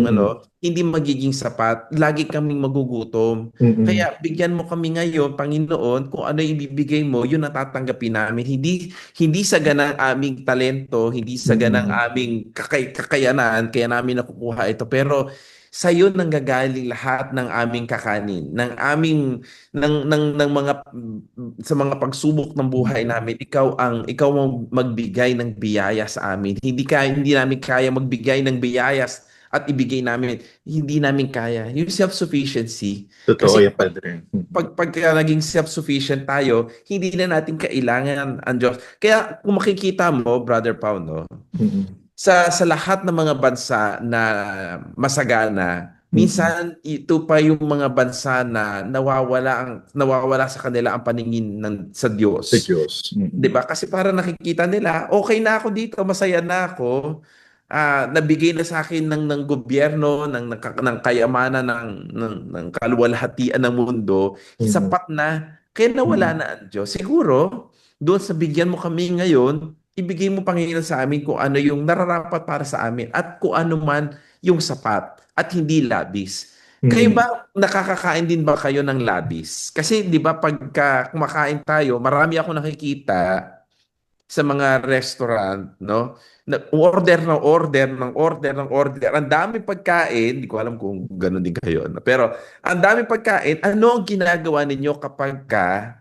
hindi magiging sapat. Lagi kaming magugutom. Kaya bigyan mo kami ngayon, Panginoon, kung ano yung ibibigay mo, yun ang tatanggapin namin. Hindi sa ganang aming talento, hindi sa ganang aming kakayanan, kaya namin nakukuha ito. Pero sa iyo nanggagaling lahat ng aming kakanin, ng mga sa mga pagsubok ng buhay namin. Ikaw ang magbigay ng biyaya sa amin. Hindi namin kaya magbigay ng biyaya at ibigay namin. Hindi namin kaya. Yung self-sufficiency. Totoo Kasi yan, Padre. pag naging self-sufficient tayo, hindi na natin kailangan ang Diyos. Kaya kung makikita mo, Brother Paulo, sa lahat ng mga bansa na masagana, minsan ito pa yung mga bansa na nawawala sa kanila ang paningin sa Diyos. Sa Diyos. 'Di ba? Kasi para nakikita nila, okay na ako dito, masaya na ako. Nabigay na sa akin ng gobyerno, ng kayamanan, ng kaluwalhatian ng mundo, sapat na. Kaya nawala na ang Diyos. Siguro, doon sa bigyan mo kami ngayon, ibigay mo, Panginoon, sa amin kung ano yung nararapat para sa amin at kung ano man yung sapat at hindi labis. Kayo ba, nakakakain din ba kayo ng labis? Kasi di ba pagka kumakain tayo, marami ako nakikita sa mga restaurant, no? Order. Ang daming pagkain, hindi ko alam kung gano'n din kayo. No? Pero ang daming pagkain, ano ang ginagawa ninyo kapag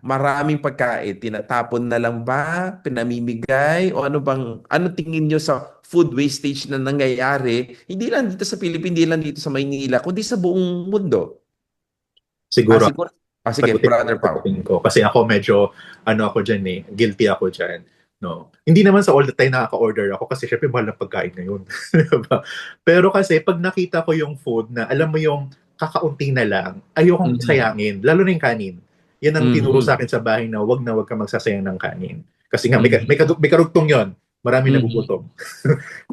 maraming pagkain? Tinatapon na lang ba? Pinamimigay? O ano tingin nyo sa food wastage na nangyayari? Hindi lang dito sa Pilipinas, hindi lang dito sa Maynila, kundi sa buong mundo. Siguro. Sige, Brother Pao. Kasi ako medyo, ako dyan guilty ako dyan. No. Hindi naman sa all the time nakaka-order ako kasi syempre mahal ng pagkain ngayon. Pero kasi pag nakita ko yung food na alam mo yung kakaunti na lang, ayokong sayangin. Lalo na yung kanin. Yan ang tinuro sa akin sa bahay na wag ka magsasayang ng kanin. Kasi nga may karugtong yon. Marami nagugutom.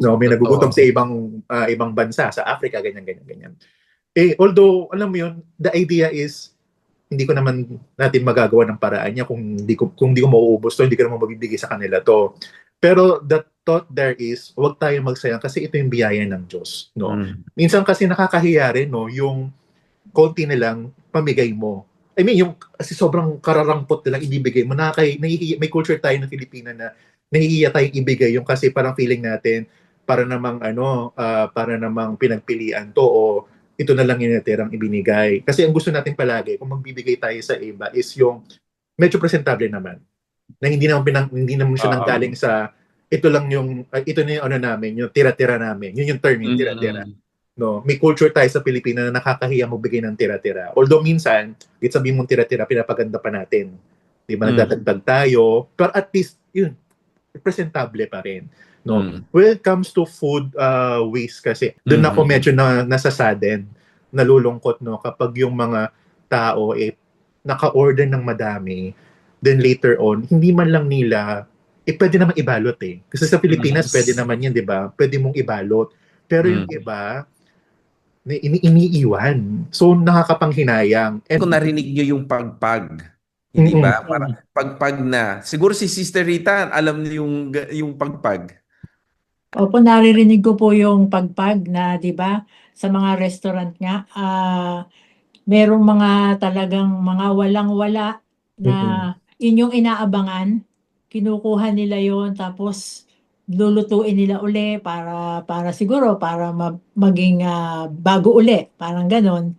No, may nagugutom sa ibang bansa, sa Africa, ganyan. Although, alam mo yun, the idea is hindi ko naman natin magagawa ng paraan niya kung hindi ko mauubos to, hindi ko naman mabibigay sa kanila to. Pero the thought there is, huwag tayo magsayang kasi ito yung biyaya ng Diyos, no? Minsan kasi nakakahiya rin, no, yung konti na lang pamigay mo. I mean, yung kasi sobrang kararampot na lang ibibigay mo. May culture tayo ng Pilipina na nahihiya tayong ibigay yung kasi parang feeling natin para namang pinagpilian to o ito na lang yung natirang ibinigay. Kasi ang gusto natin palagi, kung magbibigay tayo sa iba, is yung medyo presentable naman. Na hindi naman siya nanggaling sa, ito na yung namin, yung tira-tira namin. Yun yung term, yung tira-tira. No, may culture tayo sa Pilipinas na nakakahiya magbigay ng tira-tira. Although minsan, sabihin mong tira-tira, pinapaganda pa natin. Di ba, nagdadagdag tayo. Pero at least, yun, presentable pa rin. No. When it comes to food waste kasi, doon ako medyo nasasadden, nalulungkot, no, kapag yung mga tao naka-order ng madami, then later on, hindi man lang nila, pwede naman ibalot Kasi sa Pilipinas, pwede naman yan, di ba? Pwede mong ibalot. Pero yung iba, iniiwan. So, nakakapanghinayang. Kung narinig nyo yung pagpag, hindi ba? Para pagpag na. Siguro si Sister Rita, alam niyo yung pagpag. Opo, naririnig ko po yung pagpag na, di ba, sa mga restaurant nga, merong mga talagang mga walang-wala na inyong inaabangan kinukuha nila yon tapos lulutuin nila uli para siguro para maging bago uli, parang ganon.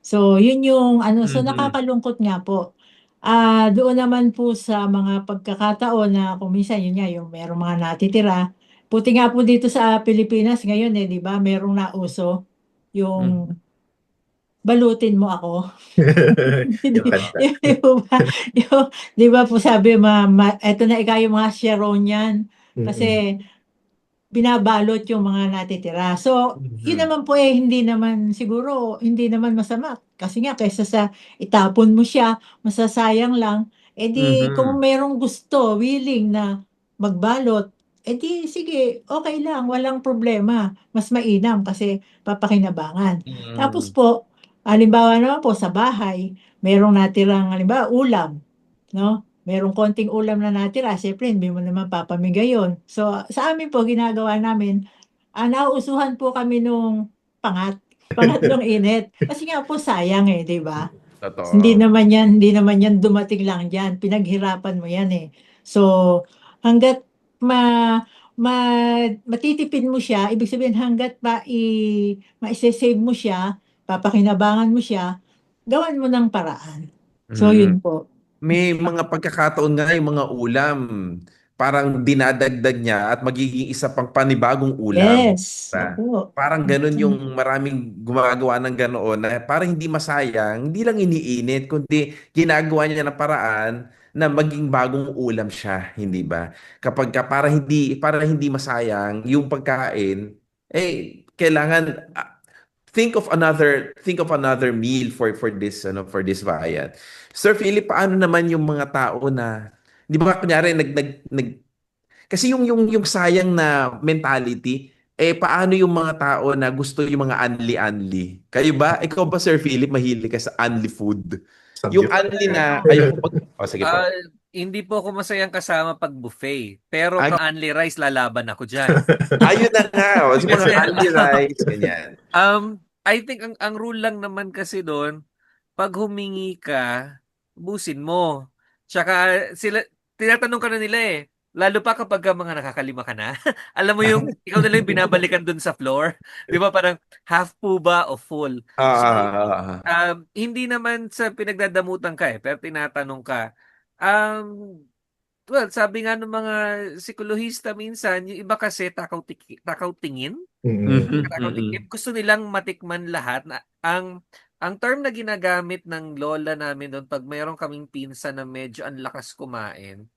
So, yun yung ano, so Mhm. nakakalungkot nga po. Doon naman po sa mga pagkakataon na kung minsan yun nga, yung merong mga natitira. Buti nga po dito sa Pilipinas ngayon di ba, merong nauso yung Mhm. balutin mo ako. Yung kanta. Di po ba? Di ba po sabi, eto na ikaw yung mga Sharonian. Mm-mm. Kasi binabalot yung mga natitira. So, yun Mhm. naman po hindi naman siguro, hindi naman masama. Kasi nga, kaysa sa itapon mo siya, masasayang lang. Eh di, kung Mhm. merong gusto, willing na magbalot, eh di, sige, okay lang, walang problema. Mas mainam kasi papakinabangan. Tapos Mhm. po, halimbawa naman po sa bahay, merong natirang, halimbawa, ulam, no? Merong konting ulam na natira, siyempre hindi mo naman papamigay yun. So, sa amin po ginagawa namin, nauusuhan po kami nung pangatlong init. Kasi nga po sayang 'di ba? Totoo. Hindi naman yan dumating lang diyan, pinaghirapan mo yan So, hangga't ma ma matitipid mo siya, ibig sabihin hangga't maise-save mo siya, papakinabangan mo siya, gawan mo ng paraan. So, Mhm. yun po. May mga pagkakataon nga yung mga ulam, parang dinadagdag niya at magiging isa pang panibagong ulam. Yes, Diba? opo. Parang ganun yung Mm. maraming gumagawa ng ganoon na parang hindi masayang, hindi lang iniinit, kundi ginagawa niya ng paraan na maging bagong ulam siya, hindi ba? Para hindi masayang yung pagkain, kailangan think of another meal for this viand. Sir Philip, paano naman yung mga tao na, di ba kunyari kasi yung sayang na mentality, paano yung mga tao na gusto yung mga unli-unli? Kayo ba? Ikaw ba, Sir Philip, mahilig ka sa unli food? Yung Samgyup. unli na Ano, ayoko pag... Oh, sige po. hindi po ako masayang kasama pag buffet. Pero Ay, pag only rice, lalaban ako dyan. ayun na nga. O, sa mga Kasi, unli rice, ganyan. I think ang rule lang naman kasi doon, pag humingi ka, busin mo. Tsaka tinatanong ka na nila Lalo pa kapag mga nakakalima ka na. Alam mo yung, ikaw na lang yung binabalikan doon sa floor. Di ba parang half po ba o full? So, hindi naman sa pinagdadamutan ka pero tinatanong ka. Well, sabi nga ng mga psikolohista minsan, yung iba kasi takaw tingin, Mm-mm. Mhm, takaw mhm. tikim, gusto nilang matikman lahat na ang term na ginagamit ng lola namin doon pag mayroon kaming pinsan na medyo ang lakas kumain,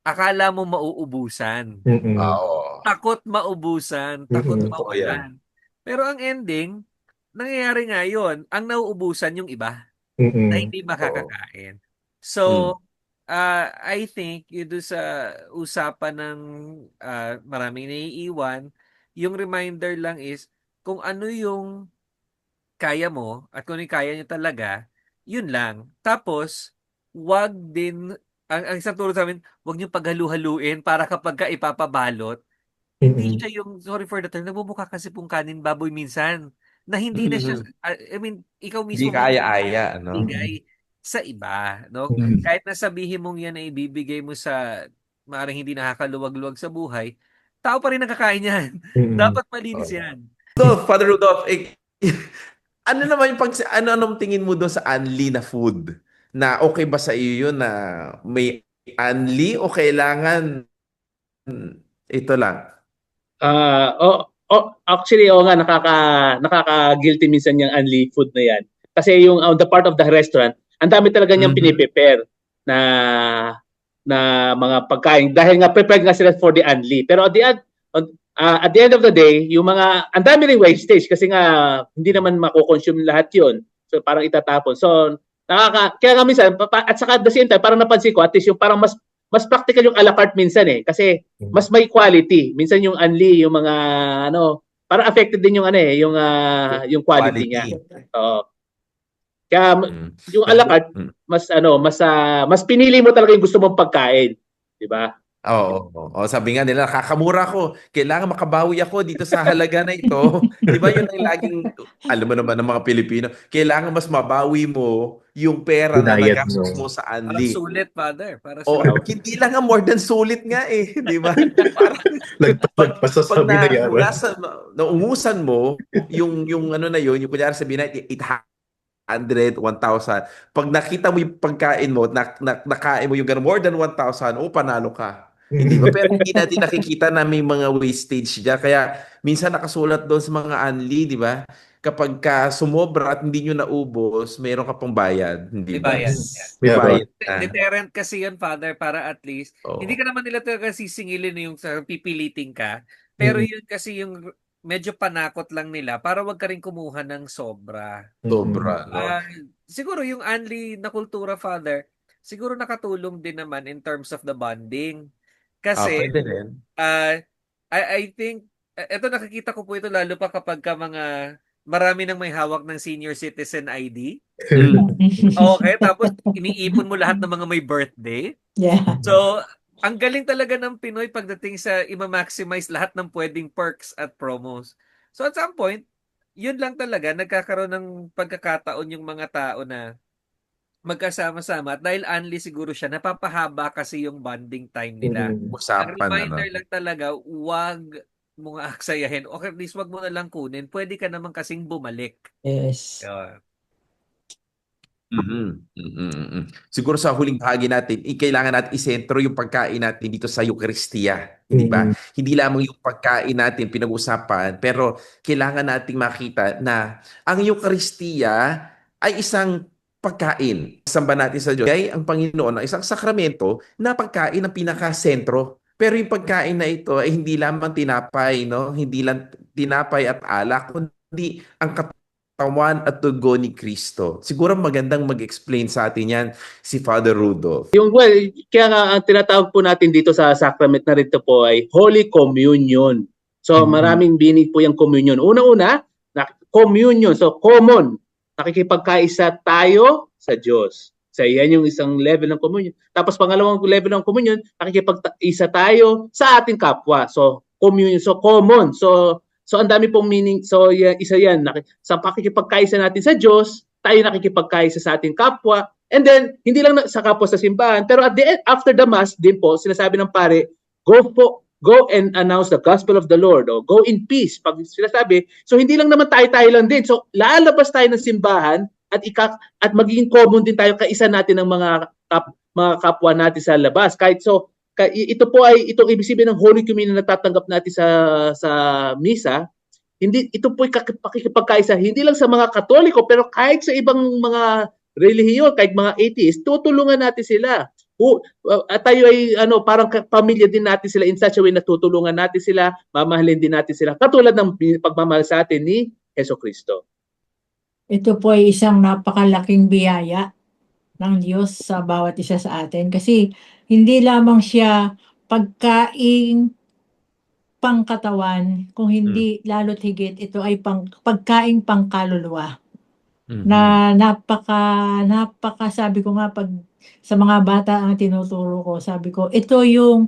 akala mo mauubusan. Mm-mm. Oo. Takot maubusan, takot Mm-mm. Totoo yan. mawalan. Pero ang ending, nangyayari nga yun, ang nauubusan yung iba na Mm-mm. hindi Oo. makakakain. So, Mm. I think yun doon sa usapan ng maraming naiiwan, yung reminder lang is kung ano yung kaya mo at kung ano yung kaya nyo talaga, yun lang. Tapos, wag din, ang isang turo sa amin, wag nyo paghalu-haluin para kapag ka ipapabalot, hindi Mm-mm. siya yung, sorry for the term, nagmumukha kasi pong kanin baboy minsan, na hindi na siya, Mhm. I mean, ikaw Hindi mismo kaya-aya, no? Mm-mm. bigay sa iba, no? Mm-mm. Kahit na sabihin mong yan ay ibibigay mo sa maaaring hindi nakakaluwag-luwag sa buhay, tao pa rin nakakain yan. Mm-mm. Dapat malinis yan. Father Rudolph, ano naman yung anong tingin mo doon sa unli na food? Na okay ba sa iyo yun na may unli o kailangan ito lang? Actually, nga, nakaka-guilty minsan yung unli food na yan. Kasi yung the part of the restaurant, ang dami talaga niyang Mhm. piniprepare na mga pagkain dahil nga prepared nga sila for the unli. Pero at the end of the day, yung ang dami ring wastage kasi nga hindi naman mako-consume lahat 'yon. So parang itatapon. So kaya nga minsan at saka at the same time parang napansin ko at least yung parang mas practical yung a la carte minsan kasi mas may quality. Minsan yung unli, yung mga parang affected din yung yung quality niya. Quality. Oo. Kaya Mm. yung a la carte Mm. mas pinili mo talaga yung gusto mong pagkain, 'di ba? Oo, sabi nga nila, nakakamura ko. Kailangan makabawi ako dito sa halaga na ito. Di ba yun ang laging, alam mo naman ng mga Pilipino, kailangan mas mabawi mo yung pera na Binayad nagastos mo. mo sa Para Anli. sulit, Father. Para O, sulit. hindi lang nga more than sulit nga eh. Di ba? Parang Lagpas sa pag na binayaran. mula sa naungusan mo, yung ano na yun, yung kunyari sabihin natin, 800, 1,000. Pag nakita mo yung pagkain mo, nakain mo yung ganun, more than 1,000, panalo ka. Hindi ba? Pero hindi natin nakikita na may mga wastage dyan. Kaya minsan nakasulat doon sa mga anli, di ba? Kapag ka sumobra at hindi nyo naubos, mayroon ka pang bayad. Hindi May ba? bayad. Yeah, bro. Bayad na. Deterrent kasi yun, Father, para at least, hindi Oo. ka naman nila talaga sisingilin yung sa pipiliting ka, pero yun kasi yung medyo panakot lang nila para wag ka rin kumuha ng sobra. Sobra, no? Ah, siguro yung Anli na kultura, Father, siguro nakatulong din naman in terms of the bonding. Kasi, Pwede rin. I think, eto nakikita ko po ito lalo pa kapag ka mga marami nang may hawak ng senior citizen ID. Mm. Okay, tapos iniipon mo lahat ng mga may birthday. Yeah. So, ang galing talaga ng Pinoy pagdating sa ima-maximize lahat ng pwedeng perks at promos. So at some point, yun lang talaga, nagkakaroon ng pagkakataon yung mga tao na magkasama-sama at dahil only siguro siya, napapahaba kasi yung bonding time nila. Ang Usapan, ano? reminder lang talaga, wag mo nga aksayahin o at least wag mo na lang kunin. Pwede ka naman kasing bumalik. Yes. Yun. Siguro sa huling bahagi natin, kailangan natin isentro yung pagkain natin dito sa Eucharistia. Hindi ba? Hindi lamang yung pagkain natin pinag-usapan, pero kailangan nating makita na ang Eucharistia ay isang pagkain. Samba natin sa Diyos ay ang Panginoon ang isang sakramento na pagkain ang pinakasentro. Pero yung pagkain na ito ay hindi lamang tinapay, no? Hindi lang tinapay at alak, kundi ang katawan at dugo ni Kristo. Siguro magandang mag-explain sa atin yan si Father Rudolph. Yung well, kaya nga ang tinatawag po natin dito sa sacrament na rito po ay Holy Communion. So maraming meaning po yung communion. Una-una, communion. So common. Nakikipagkaisa tayo sa Diyos. So yan yung isang level ng communion. Tapos pangalawang level ng communion, nakikipag-isa tayo sa ating kapwa. So communion, so common. So ang dami pong meaning. So isa yan. Sa pakikipagkaisa natin sa Diyos, tayo nakikipagkaisa sa ating kapwa. And then, hindi lang sa kapwa sa simbahan, pero at the end, after the Mass, din po, sinasabi ng pare, go and announce the gospel of the Lord, o go in peace. Pag sinasabi, so hindi lang naman tayo lang din. So, lalabas tayo ng simbahan at magiging common din tayo kaisa natin ng mga kapwa natin sa labas. Kahit so, ito po ay itong ibig sabihin ng Holy Communion na tatanggap natin sa misa. Hindi, ito po ay pakikipagkaisa hindi lang sa mga Katoliko pero kahit sa ibang mga relihiyon, kahit mga atheist, tutulungan natin sila. At tayo ay parang pamilya din natin sila in such a way na tutulungan natin sila, mamahalin din natin sila. Katulad ng pagmamahal sa atin ni Jesucristo. Ito po ay isang napakalaking biyaya ng Diyos sa bawat isa sa atin. Kasi hindi lamang siya pagkain pangkatawan, kung hindi lalo't higit, ito ay pagkain pangkaluluwa. Na napaka sabi ko nga pag sa mga bata ang tinuturo ko, sabi ko, ito yung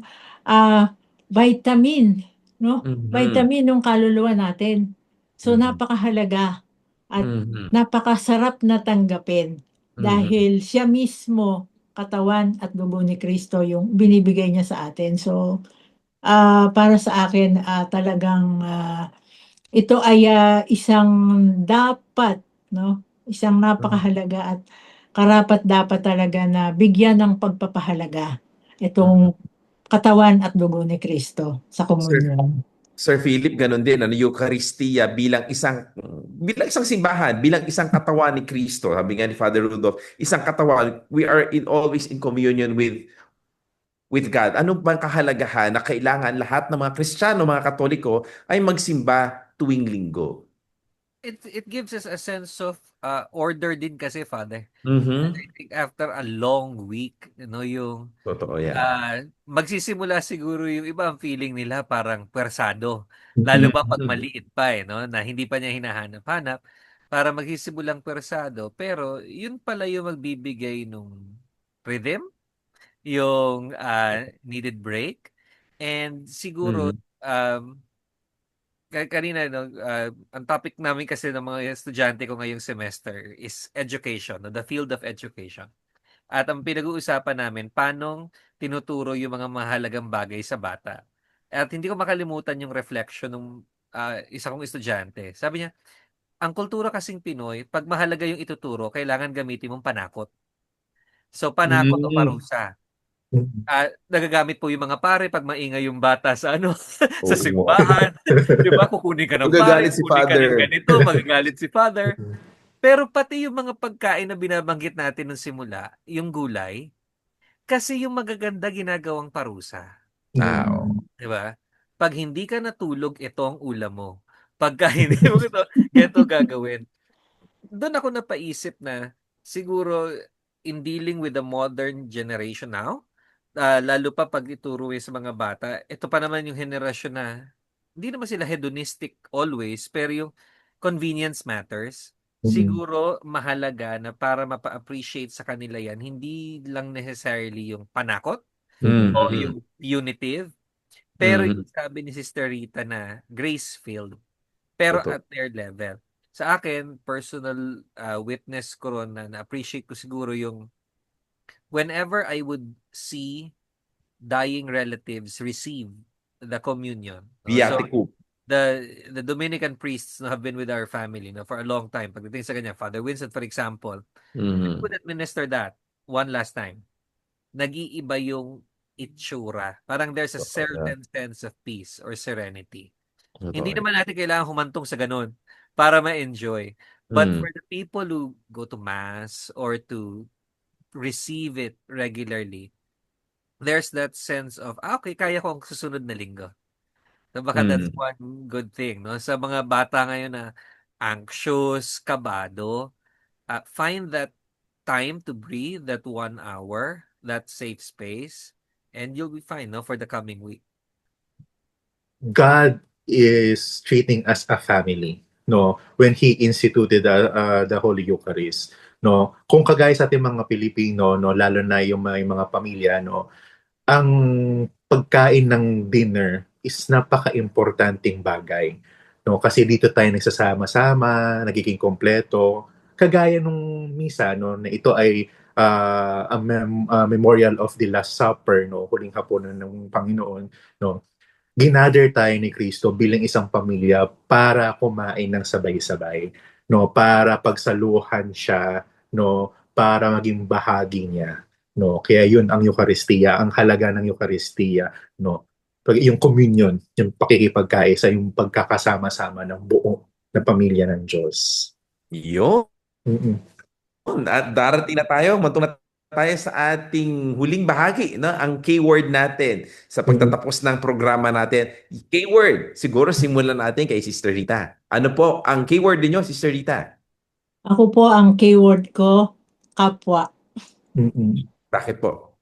vitamin, no? Vitamin ng kaluluwa natin. So napakahalaga at napakasarap na tanggapin dahil siya mismo katawan at dugo ni Kristo yung binibigay niya sa atin. So para sa akin talagang ito ay isang dapat, no? Isang napakahalaga at karapat-dapat talaga na bigyan ng pagpapahalaga itong katawan at dugo ni Kristo sa komunyon. Sir Philip, ganun din, Eucharistia bilang isang simbahan, bilang isang katawan ni Kristo. Sabi nga ni Father Rudolph, isang katawan, we are always in communion with God. Ano bang kahalagahan na kailangan lahat ng mga Kristiyano, mga Katoliko ay magsimba tuwing linggo? It gives us a sense of order din kasi, Father. Mm-hmm. I think after a long week, yung Totoo yan. magsisimula siguro yung iba ang feeling nila parang pwersado. Lalo pa pag maliit pa no, na hindi pa niya hinahanap-hanap para magsisimulang pwersado. Pero yun pala yung magbibigay nung rhythm, yung needed break. And siguro, Mm. kanina, no, ang topic namin kasi ng mga estudyante ko ngayong semester is education, no, the field of education. At ang pinag-uusapan namin, paanong tinuturo yung mga mahalagang bagay sa bata. At hindi ko makalimutan yung reflection ng isa kong estudyante. Sabi niya, ang kultura kasing Pinoy, pag mahalaga yung ituturo, kailangan gamitin mong panakot. So, panakot o Mm. parusa. Mm. Nagagamit po yung mga pare pag maingay yung bata sa sa Oo. simbahan. 'Di ba? Kukunin ka ng pare, Magagalit si kukunin ka ng Father. ganito, magagalit si father. Pero pati yung mga pagkain na binabanggit natin nung simula, yung gulay, kasi yung magaganda ginagawang parusa, Oo. 'di ba? Pag hindi ka natulog, ito ang ulam mo. Pagka hindi mo ito, ganito gagawin. Doon ako napaisip na siguro in dealing with the modern generation now, lalo pa pag ituro sa mga bata, ito pa naman yung henerasyon na hindi naman sila hedonistic always, pero yung convenience matters. Mm. Siguro mahalaga na para mapa-appreciate sa kanila yan, hindi lang necessarily yung panakot Mm. o Mm. yung punitive, pero Mm. yung sabi ni Sister Rita na grace-filled, pero Totoo. at their level. Sa akin, personal witness ko ron na na-appreciate ko siguro yung whenever I would see dying relatives receive the communion. No? So, Viaticum. the Dominican priests have been with our family no, for a long time. Pagdating sa kanya, Father Vincent, for example, Mhm. would administer that one last time. Nag-iiba yung itsura. Parang there's a Totoo yan. certain sense of peace or serenity. Totoo Hindi yan. naman natin kailangan humantong sa ganun para ma-enjoy. But Mm. for the people who go to mass or to receive it regularly, there's that sense of, okay, kaya ko ang susunod na linggo. So baka that's Mm. one good thing, no? Sa mga bata ngayon na anxious, kabado, find that time to breathe, that 1 hour, that safe space, and you'll be fine, no, for the coming week. God is treating us a family, no, when he instituted the Holy Eucharist, no. Kung kagaya sa ating mga Pilipino, no, lalo na yung mga pamilya, no, ang pagkain ng dinner is napaka-importanting bagay, no, kasi dito tayo nagsasama-sama, nagiging kompleto. Kagaya nung misa, no, na ito ay a memorial of the Last Supper, no, huling hapunan ng Panginoon, no. Ginather tayo ni Kristo bilang isang pamilya para kumain ng sabay-sabay, no, para pagsaluhan siya, no, para maging bahagi niya, no. Kaya yun ang Eucharistia, ang halaga ng Eucharistia, no. Yung communion, yung pakikipagkaisa, yung pagkakasama-sama ng buong na pamilya ng Diyos. Yun. Mm-mm. At darating na tayo, magtuna tayo sa ating huling bahagi, no? Ang keyword natin sa pagtatapos ng programa natin. Keyword, siguro simulan natin kay Sister Rita. Ano po ang keyword niyo, Sister Rita? Ako po ang keyword ko, kapwa. Mm-mm. Bakit po?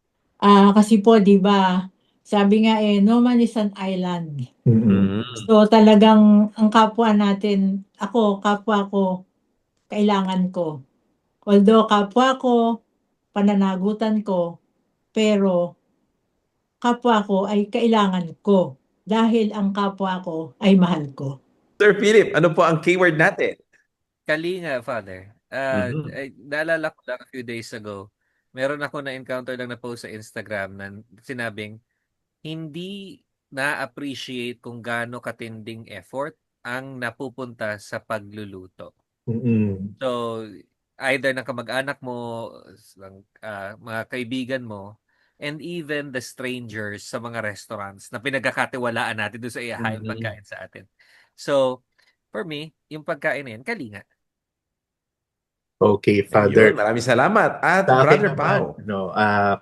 Kasi po 'di ba, sabi nga no man is an island. Mm-mm. Mm. So talagang ang kapwa natin, kapwa ko, kailangan ko. Although kapwa ko, pananagutan ko, pero kapwa ko ay kailangan ko. Dahil ang kapwa ko ay mahal ko. Sir Philip, ano po ang keyword natin? Kalinga, Father. Mhm. Naalala ko lang a few days ago, meron ako na-encounter lang na post sa Instagram na sinabing, hindi na-appreciate kung gaano katinding effort ang napupunta sa pagluluto. Mm-mm. So, either ng kamag-anak mo, ng mga kaibigan mo, and even the strangers sa mga restaurants na pinagkakatiwalaan natin doon sa ihahain Mhm. pagkain sa atin. So, for me, yung pagkain na yan, kalinga. Okay, Ayun, Father. maraming salamat. At Sa akin Brother naman, Pao. no,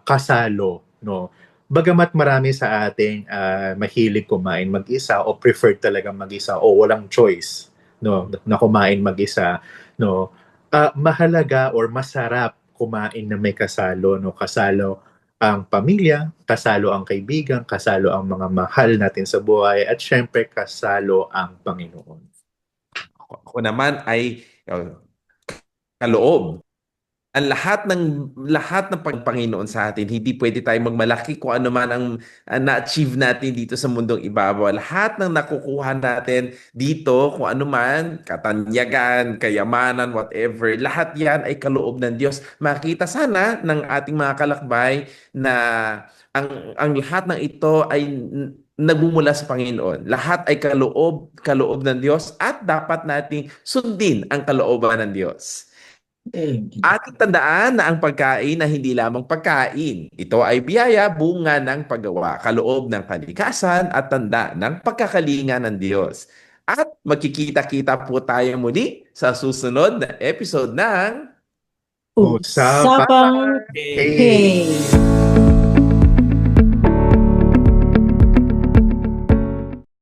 kasalo, no. Bagamat marami sa ating mahilig kumain mag-isa o preferred talaga mag-isa o walang choice, no, na kumain mag-isa, no. Mahalaga or masarap kumain na may kasalo, no. Kasalo ang pamilya, kasalo ang kaibigan, kasalo ang mga mahal natin sa buhay, at syempre kasalo ang Panginoon. Ako naman ay kaloob ang lahat ng Panginoon sa atin, hindi pwede tayong magmalaki kung ano man ang na-achieve natin dito sa mundong ibabaw. Lahat ng nakukuha natin dito, kung ano man, katanyagan, kayamanan, whatever, lahat yan ay kaloob ng Diyos. Makita sana ng ating mga kalakbay na ang lahat ng ito ay nagmumula sa Panginoon. Lahat ay kaloob ng Diyos at dapat nating sundin ang kalooban ng Diyos. Ating tandaan na ang pagkain na hindi lamang pagkain. Ito ay biyaya, bunga ng paggawa, kaloob ng kalikasan at tanda ng pagkakalinga ng Diyos. At magkikita-kita po tayo muli sa susunod na episode ng Usapang Hey! Hey!